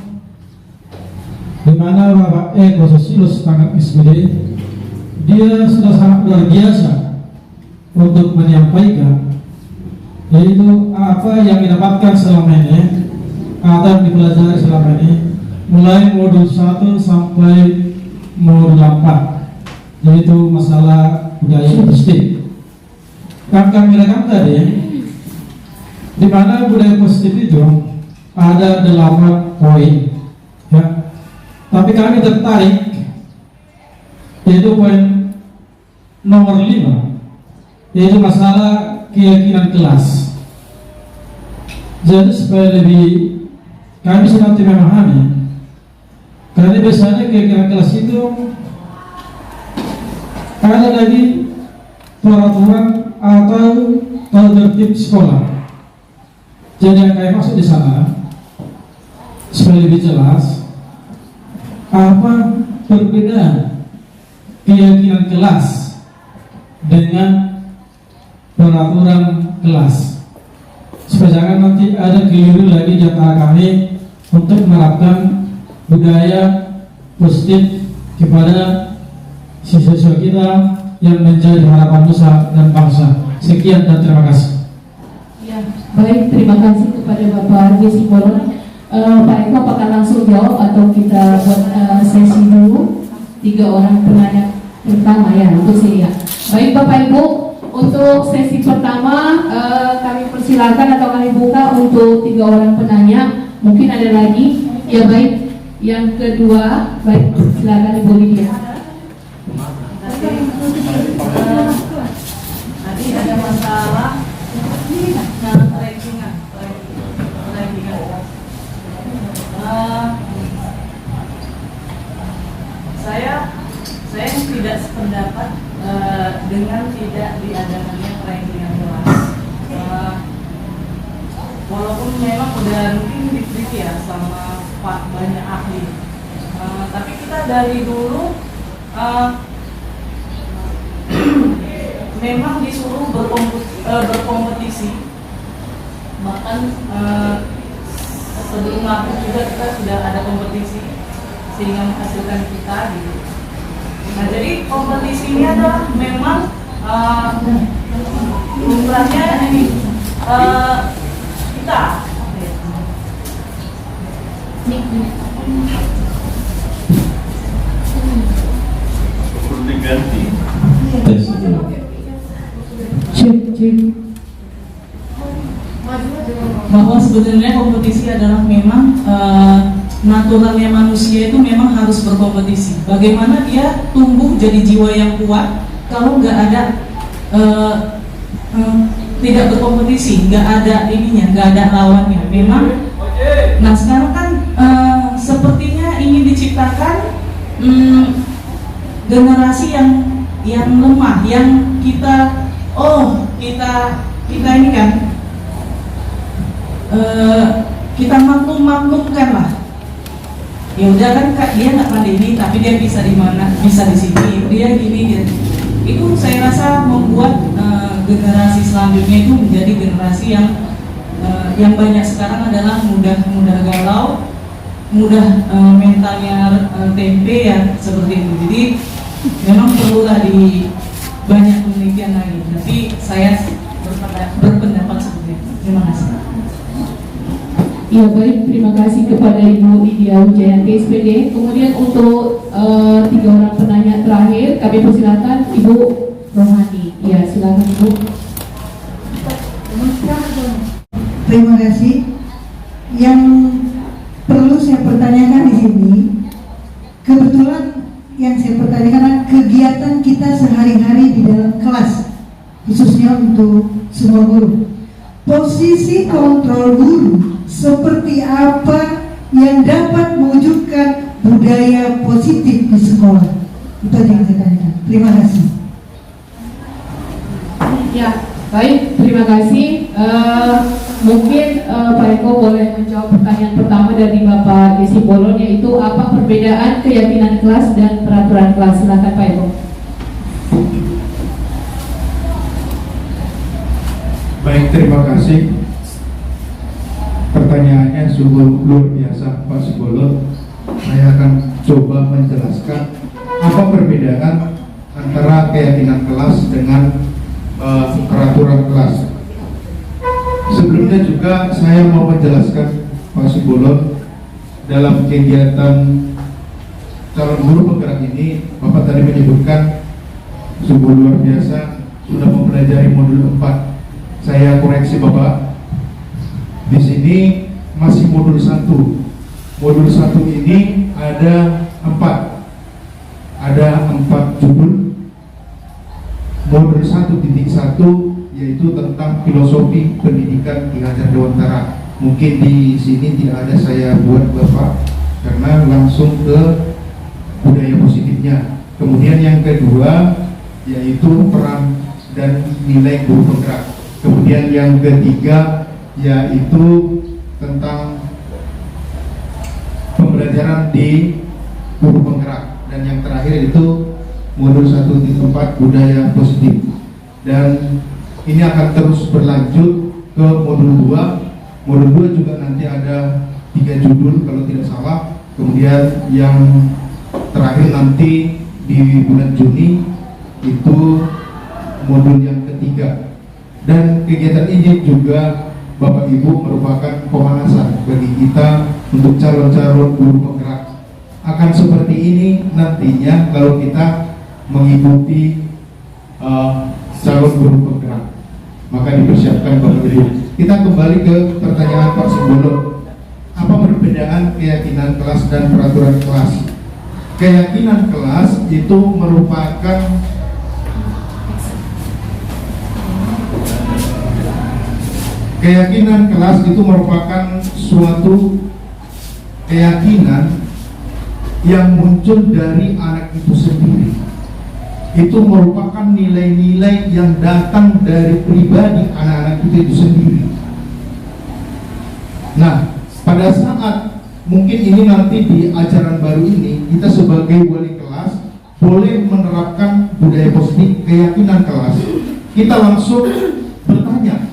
Speaker 7: di mana Bapak Eko Susilo Stanggang SPD dia sudah sangat luar biasa untuk menyampaikan yaitu apa yang didapatkan selama ini atau yang dipelajari selama ini mulai modul 1 sampai modul 4, yaitu masalah budaya positif. Kan kami rekam tadi di mana budaya positif itu ada 8 poin ya. Tapi kami tertarik yaitu poin nomor 5, yaitu masalah keyakinan kelas. Jadi supaya lebih kami bisa nanti memahami, karena biasanya keyakinan kelas itu ada lagi peraturan atau tertib sekolah. Jadi yang kami maksud di sana supaya lebih jelas apa perbedaan keyakinan kelas dengan peraturan kelas, supaya jangan nanti ada keliru lagi di antara kami untuk menerapkan budaya positif kepada siswa-siswa kita yang menjadi harapan nusa dan bangsa. Sekian dan terima kasih.
Speaker 6: Ya, baik, terima kasih kepada Bapak J. Simbolon. Pak Eko apakah langsung jawab atau kita buat sesi dulu 3 orang penanya pertama ya untuk saya. Baik Bapak Ibu, untuk sesi pertama kami persilakan atau kami buka untuk 3 orang penanya. Mungkin ada lagi? Ya baik. Yang kedua, baik, silakan Ibu Lydia.
Speaker 8: Tadi ada masalah rankingan. Saya tidak sependapat dengan tidak diadakannya rankingan kelas. walaupun memang udah mungkin diteliti ya sama banyak ahli, tapi kita dari dulu memang disuruh berkompetisi, bahkan sebelum masuk juga kita sudah ada kompetisi sehingga menghasilkan kita gitu. Nah, jadi kompetisi ini adalah memang ukurannya ini kita.
Speaker 1: Diganti.
Speaker 3: Bahwa sebenarnya kompetisi adalah memang naturalnya manusia itu memang harus berkompetisi. Bagaimana dia tumbuh jadi jiwa yang kuat kalau nggak ada tidak berkompetisi, nggak ada ininya, nggak ada lawannya. Memang, nah sekarang kan sepertinya ingin diciptakan generasi yang lemah, yang kita ini kan kita maklumkan lah. Ya udah kan dia nggak pandemi, tapi dia bisa di mana, bisa di sini, dia gini gitu. Itu saya rasa membuat generasi selanjutnya itu menjadi generasi yang banyak sekarang adalah mudah galau, mudah mentalnya tempe ya seperti itu. Jadi memang perlulah di banyak penelitian lagi. Tapi saya berpendapat seperti itu. Terima kasih.
Speaker 6: Ya baik, terima kasih kepada Ibu Lydia Wijayanti SPD. Kemudian untuk 3 orang penanya terakhir, kami persilakan Ibu Rohani. Ya, silakan Ibu.
Speaker 9: Terima kasih. Yang perlu saya pertanyakan di sini, kebetulan yang saya pertanyakan adalah kegiatan kita sehari-hari di dalam kelas, khususnya untuk semua guru. Posisi kontrol guru seperti apa yang dapat mewujudkan budaya positif di sekolah? Itu yang saya tanyakan. Terima kasih.
Speaker 6: Ya, baik, terima kasih. Mungkin Pak Eko boleh menjawab pertanyaan pertama dari Bapak Desi Bolon, yaitu apa perbedaan keyakinan kelas dan peraturan kelas. Silakan Pak Eko.
Speaker 2: Baik, terima kasih. Pertanyaannya sungguh luar biasa Pak Sibolon. Saya akan coba menjelaskan apa perbedaan antara keyakinan kelas dengan peraturan kelas. Sebelumnya juga saya mau menjelaskan Pak Sibolon, dalam kegiatan calon guru penggerak ini, Bapak tadi menyebutkan sungguh luar biasa sudah mempelajari modul 4. Saya koreksi Bapak, di sini masih modul 1. Modul 1 ini ada 4 judul. Modul 1.1 yaitu tentang filosofi pendidikan Ki Hajar Dewantara. Mungkin di sini tidak ada saya buat Bapak karena langsung ke budaya positifnya. Kemudian yang kedua yaitu peran dan nilai guru penggerak. Kemudian yang ketiga yaitu tentang pembelajaran di guru penggerak, dan yang terakhir itu modul 1.4 budaya positif. Dan ini akan terus berlanjut ke modul 2. Modul 2 juga nanti ada 3 judul kalau tidak salah. Kemudian yang terakhir nanti di bulan Juni itu modul yang ketiga. Dan kegiatan ini juga Bapak Ibu merupakan pemanasan bagi kita untuk calon-calon guru penggerak. Akan seperti ini nantinya kalau kita mengikuti calon guru penggerak, maka dipersiapkan Bapak Ibu. Kita kembali ke pertanyaan Pak Sibolon. Apa perbedaan keyakinan kelas dan peraturan kelas? Keyakinan kelas itu merupakan suatu keyakinan yang muncul dari anak itu sendiri. Itu merupakan nilai-nilai yang datang dari pribadi anak-anak itu sendiri. Nah, pada saat mungkin ini nanti di ajaran baru ini, kita sebagai wali kelas boleh menerapkan budaya positif keyakinan kelas. Kita langsung bertanya,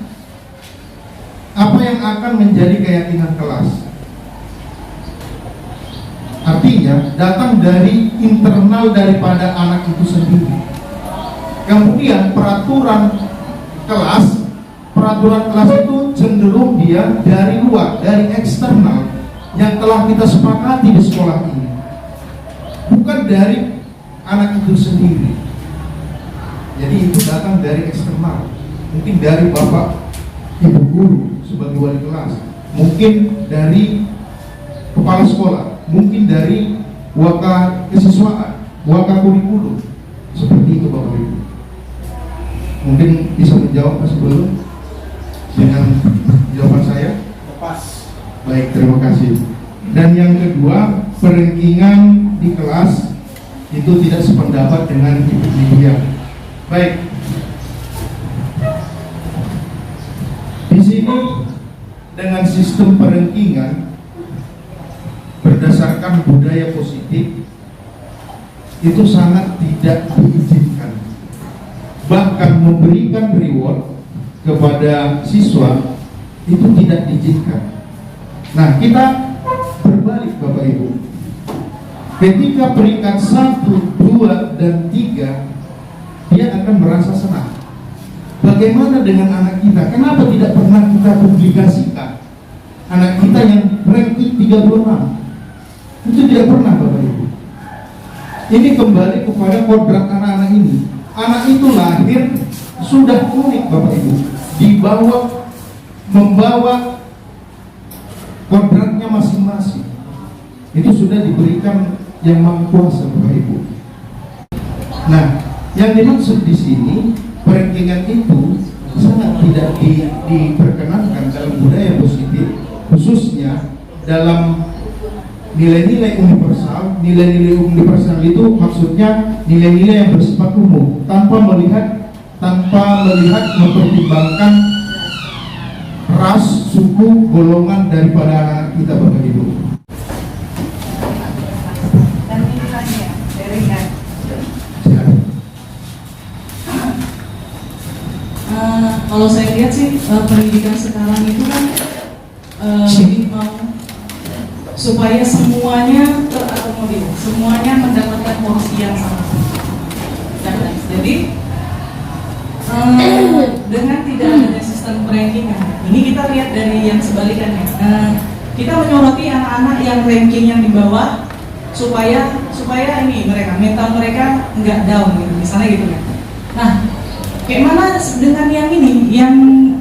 Speaker 2: apa yang akan menjadi keyakinan kelas? Artinya datang dari internal daripada anak itu sendiri. Kemudian peraturan kelas itu cenderung dia dari luar, dari eksternal yang telah kita sepakati di sekolah ini, bukan dari anak itu sendiri. Jadi itu datang dari eksternal, mungkin dari bapak ibu guru sebagai wali kelas, mungkin dari kepala sekolah, mungkin dari waka kesiswaan, waka kurikulum, seperti itu bapak ibu. Mungkin bisa menjawab Mas Bro dengan jawaban saya?
Speaker 1: Lepas.
Speaker 2: Baik, terima kasih. Dan yang kedua, perankingan di kelas itu tidak sependapat dengan Ibu Lydia. Baik. Di sini dengan sistem perankingan berdasarkan budaya positif itu sangat tidak diizinkan. Bahkan memberikan reward kepada siswa itu tidak diizinkan. Nah, kita berbalik Bapak Ibu. Ketika peringkat 1, 2, dan 3, dia akan merasa senang. Bagaimana dengan anak kita? Kenapa tidak pernah kita publikasikan anak kita yang ranking 36? Itu tidak pernah Bapak Ibu. Ini kembali kepada kodrat anak-anak ini. Anak itu lahir sudah unik Bapak Ibu, membawa kodratnya masing-masing. Itu sudah diberikan yang Maha Kuasa Bapak Ibu. Nah, yang dimaksud di sini perankingan itu sangat tidak diperkenankan dalam budaya positif, khususnya dalam nilai-nilai universal. Nilai-nilai universal itu maksudnya nilai-nilai yang bersifat umum, tanpa melihat mempertimbangkan ras, suku, golongan daripada anak kita Bapak Ibu.
Speaker 8: Dan nilainya, jaringan. Kalau saya lihat sih pendidikan sekarang itu kan lebih mau supaya semuanya terakomodir, semuanya mendapatkan porsi yang sama. Jadi dengan tidak adanya sistem rankingan, ini kita lihat dari yang sebalikannya. Kita menyoroti anak-anak yang rankingnya di bawah supaya ini mental mereka nggak down gitu, misalnya gitu kan. Nah, kayak mana dengan yang ini,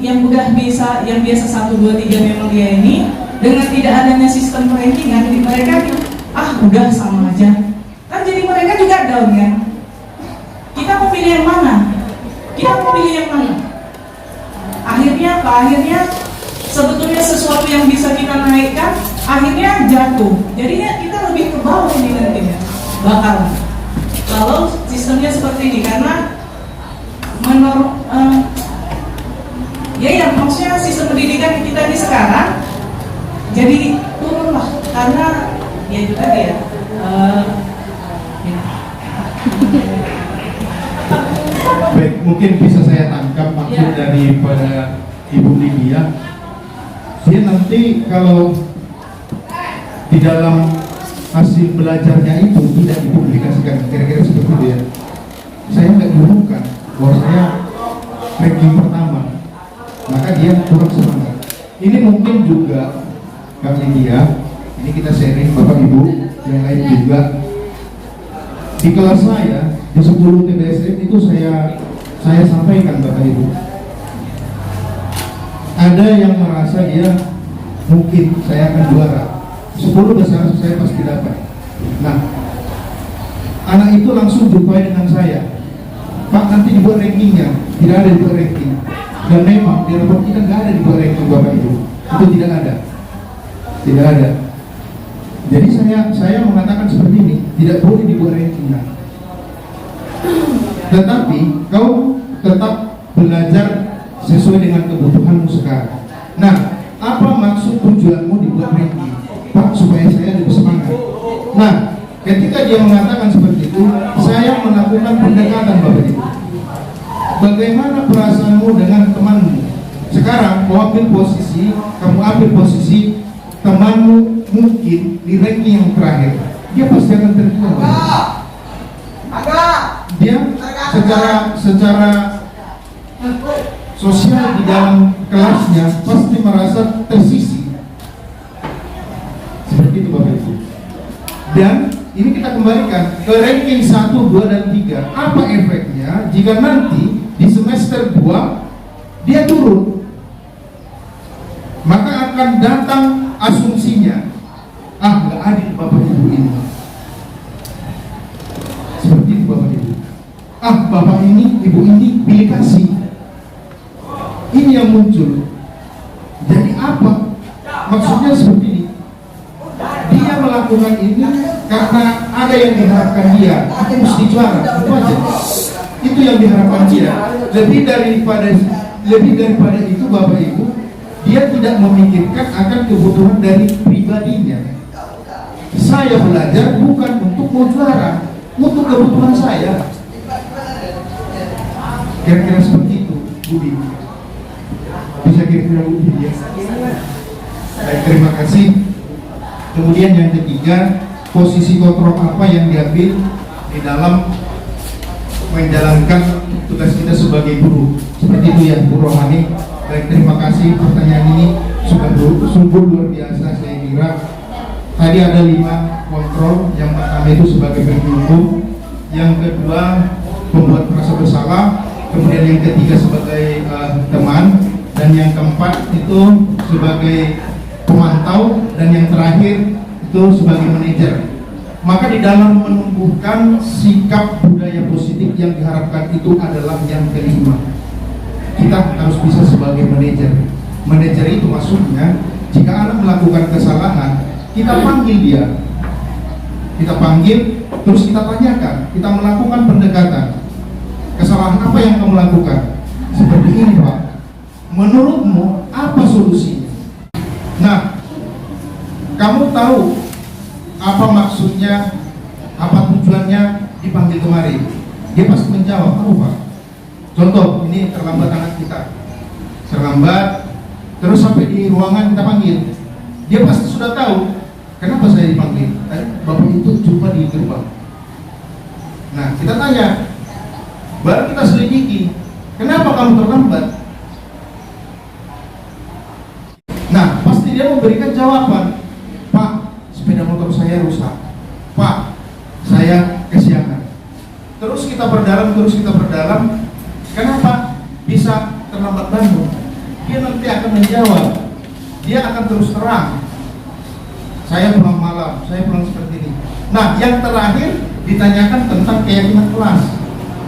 Speaker 8: yang udah bisa, yang biasa 1, 2, 3 memang dia ini, dengan tidak adanya sistem rankingan, mereka udah sama aja. Kan jadi mereka juga down kan. Kita mau pilih yang mana? Akhirnya apa? Akhirnya sebetulnya sesuatu yang bisa kita naikkan akhirnya jatuh. Jadinya kita lebih ke bawah ini nantinya bakal. Kalau sistemnya seperti ini, karena maksudnya sistem pendidikan kita ini sekarang jadi turun lah, karena ya itu tadi ya.
Speaker 2: Baik, mungkin bisa saya tangkap maksud daripada Ibu Lydia. Dia nanti kalau di dalam hasil belajarnya itu tidak dipublikasikan, kira-kira seperti itu ya. Saya nggak diumumkan bahwa saya ranking pertama, maka dia kurang semangat. Ini mungkin juga Kak Lydia, ini kita sharing Bapak Ibu yang lain juga. Di kelas saya di 10 TBSM itu saya sampaikan Bapak Ibu, ada yang merasa dia mungkin saya akan juara 10 besar, saya pasti dapat. Nah, anak itu langsung jumpai dengan saya, Pak, nanti dibuat rankingnya. Tidak ada dibuat ranking, dan memang di rapor kita nggak ada dibuat ranking Bapak Ibu, itu tidak ada. Jadi saya mengatakan seperti ini, tidak boleh dibuat rankingnya. Tetapi kau tetap belajar sesuai dengan kebutuhanmu sekarang. Nah, apa maksud tujuan tujuanmu dibuat ranking, Pak, supaya saya lebih semangat. Nah, ketika dia mengatakan seperti itu, saya melakukan pendekatan Bapak Ibu. Bagaimana perasaanmu dengan temanmu? Sekarang kamu ambil posisi temanmu mungkin di ranking yang terakhir, dia pasti akan terkejut. Dia secara sosial di dalam kelasnya pasti merasa tersisih. Seperti itu Bapak Ibu. Dan ini kita kembalikan ke ranking 1, 2, dan 3. Apa efeknya jika nanti di semester 2 dia turun? Maka akan datang asumsinya, nggak adil Bapak Ibu ini. Seperti itu Bapak Ibu. Bapak ini, Ibu ini pilih kasih. Ini yang muncul. Jadi apa? Maksudnya seperti ini. Dia melakukan ini karena ada yang diharapkan dia. Aku mesti juara. Itu aja. Itu yang diharapkan dia. Lebih daripada itu Bapak Ibu, dia tidak memikirkan akan kebutuhan dari pribadinya. Saya belajar bukan untuk mau juara, untuk kebutuhan saya. Kira-kira seperti itu, Budi. Bisa kira-kira Budi ya. Baik, terima kasih. Kemudian yang ketiga, posisi kontrol apa yang diambil di dalam menjalankan tugas kita sebagai guru. Seperti itu ya, Bu Rohani. Baik, terima kasih. Pertanyaan ini sungguh luar biasa. Saya kira tadi ada 5 kontrol. Yang pertama itu sebagai penghubung, yang kedua membuat merasa bersalah, kemudian yang ketiga sebagai teman, dan yang keempat itu sebagai pemantau, dan yang terakhir itu sebagai manajer. Maka di dalam menumbuhkan sikap budaya positif yang diharapkan itu adalah yang kelima. Kita harus bisa sebagai manajer. Manajer itu maksudnya jika anak melakukan kesalahan, kita panggil dia. Kita panggil, terus kita tanyakan, kita melakukan pendekatan. Kesalahan apa yang kamu lakukan? Seperti ini Pak. Menurutmu apa solusinya? Nah, kamu tahu apa maksudnya, apa tujuannya dipanggil kemari? Dia pasti menjawab, tahu Pak. Contoh, ini terlambat anak kita, terlambat, terus sampai di ruangan kita panggil, dia pasti sudah tahu kenapa saya dipanggil. Tadi Bapak itu jumpa di gerbang. Nah, kita tanya, baru kita selidiki, kenapa kamu terlambat? Nah, pasti dia memberikan jawaban, Pak, sepeda motor saya rusak, Pak, saya kesiangan. Terus kita perdalam, kenapa bisa terlambat bangun? Dia nanti akan menjawab, dia akan terus terang, saya pulang malam, saya pulang seperti ini. Nah, yang terakhir ditanyakan tentang keyakinan kelas.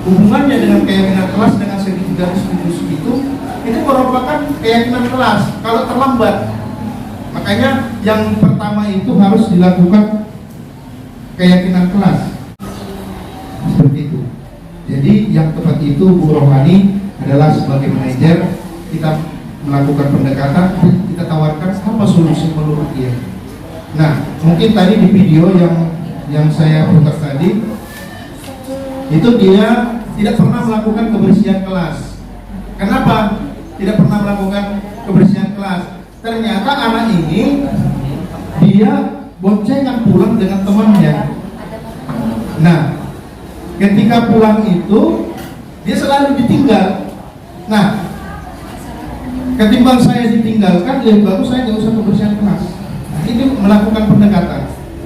Speaker 2: Hubungannya dengan keyakinan kelas dengan segitiga itu merupakan keyakinan kelas kalau terlambat. Makanya yang pertama itu harus dilakukan keyakinan kelas. Seperti itu. Jadi yang tepat itu Bu Rohani adalah sebagai manajer, kita melakukan pendekatan, kita tawarkan apa solusi menurut dia. Nah, mungkin tadi di video yang saya putar tadi itu dia tidak pernah melakukan kebersihan kelas. Kenapa tidak pernah melakukan kebersihan kelas? Ternyata anak ini dia boncengan pulang dengan temannya. Nah, ketika pulang itu dia selalu ditinggal. Nah, ketimbang saya ditinggalkan, lebih bagus saya nggak usah kebersihan kelas. Ini melakukan pendekatan.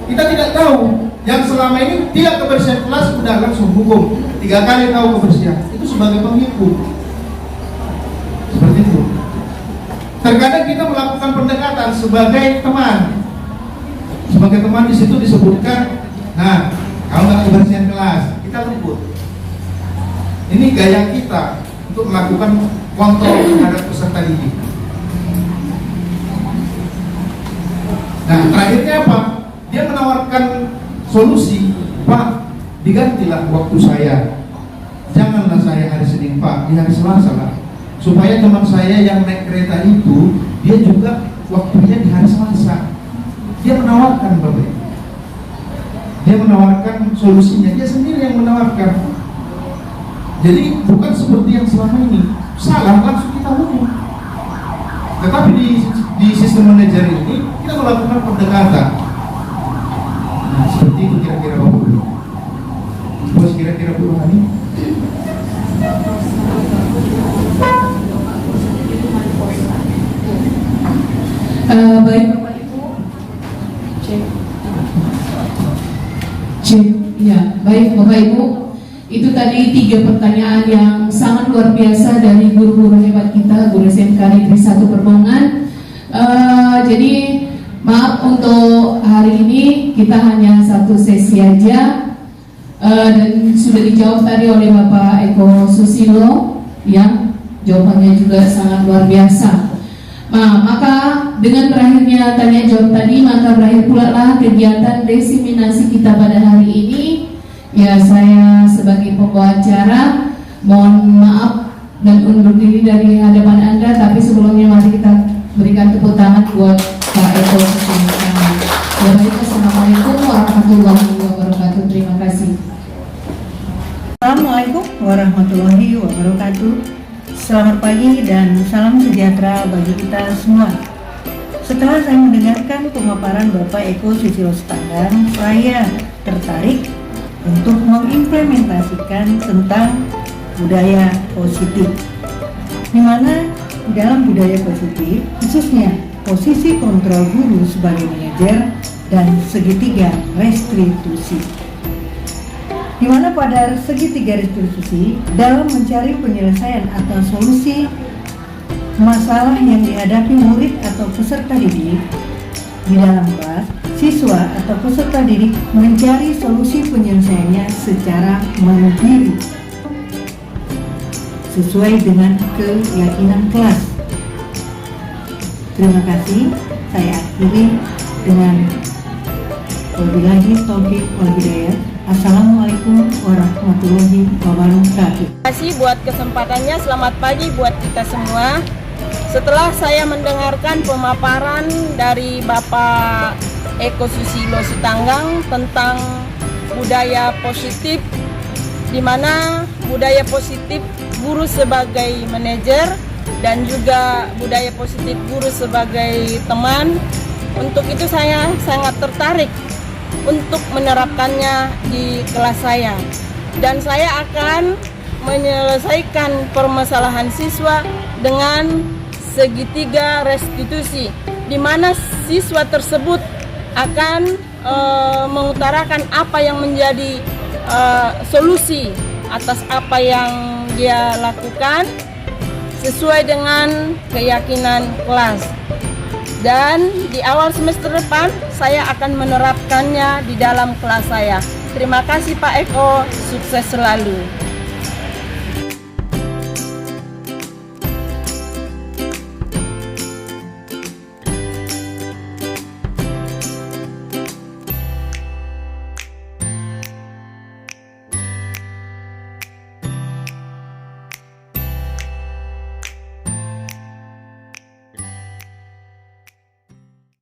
Speaker 2: Kita tidak tahu yang selama ini tidak kebersihan kelas sudah langsung hukum 3 kali tahu kebersihan itu sebagai penghukum. Seperti itu. Terkadang kita melakukan pendekatan sebagai teman. Sebagai teman di situ disebutkan, nah, kalau nggak kebersihan kelas, kita lembut. Ini gaya kita untuk melakukan kontrol terhadap peserta didik. Nah, terakhirnya apa? Dia menawarkan solusi, Pak, digantilah waktu saya. Janganlah saya hari Senin, Pak, di hari Selasa lah. Supaya teman saya yang naik kereta itu, dia juga waktunya di hari Selasa. Dia menawarkan Bapak. Dia menawarkan solusinya, dia sendiri yang menawarkan. Jadi bukan seperti yang selama ini salah langsung kita hukum. Tetapi di sistem manajer ini kita melakukan pendekatan. Nah, seperti itu kira-kira Bapak. Bos kira-kira Bu Rohani.
Speaker 6: Baik Bapak Ibu, ya baik Bapak Ibu, itu tadi 3 pertanyaan yang sangat luar biasa dari guru-guru hebat kita, guru SMK Negeri 1 Perbongan. Jadi maaf untuk hari ini kita hanya 1 sesi aja, dan sudah dijawab tadi oleh Bapak Eko Susilo yang jawabannya juga sangat luar biasa. Nah, maka dengan berakhirnya tanya jawab tadi, maka berakhir pula lah kegiatan desiminasi kita pada hari ini. Ya, saya sebagai pembawa acara mohon maaf dan undur diri dari hadapan Anda, tapi sebelumnya mari kita berikan tepuk tangan buat Pak Eko Susilo. Assalamualaikum warahmatullahi wabarakatuh. Terima kasih.
Speaker 9: Assalamualaikum warahmatullahi wabarakatuh. Selamat pagi dan salam sejahtera bagi kita semua. Setelah saya mendengarkan pemaparan Bapak Eko Susilo Setanggang, saya tertarik untuk mengimplementasikan tentang budaya positif. Di mana dalam budaya positif, khususnya posisi kontrol guru sebagai manajer dan segitiga restitusi. Di mana pada segitiga restitusi dalam mencari penyelesaian atau solusi masalah yang dihadapi murid atau peserta didik di dalam kelas, siswa atau peserta didik mencari solusi penyelesaiannya secara mandiri sesuai dengan keyakinan kelas. Terima kasih. Saya akhiri dengan wabillahi taufiq wal hidayah. Assalamualaikum warahmatullahi wabarakatuh.
Speaker 10: Terima kasih buat kesempatannya. Selamat pagi buat kita semua. Setelah saya mendengarkan pemaparan dari Bapak Eko Susilo Setanggang tentang budaya positif, di mana budaya positif guru sebagai manajer dan juga budaya positif guru sebagai teman, untuk itu saya sangat tertarik untuk menerapkannya di kelas saya, dan saya akan menyelesaikan permasalahan siswa dengan segitiga restitusi, di mana siswa tersebut akan mengutarakan apa yang menjadi solusi atas apa yang dia lakukan sesuai dengan keyakinan kelas. Dan di awal semester depan saya akan menerapkannya di dalam kelas saya. Terima kasih Pak Eko, sukses selalu.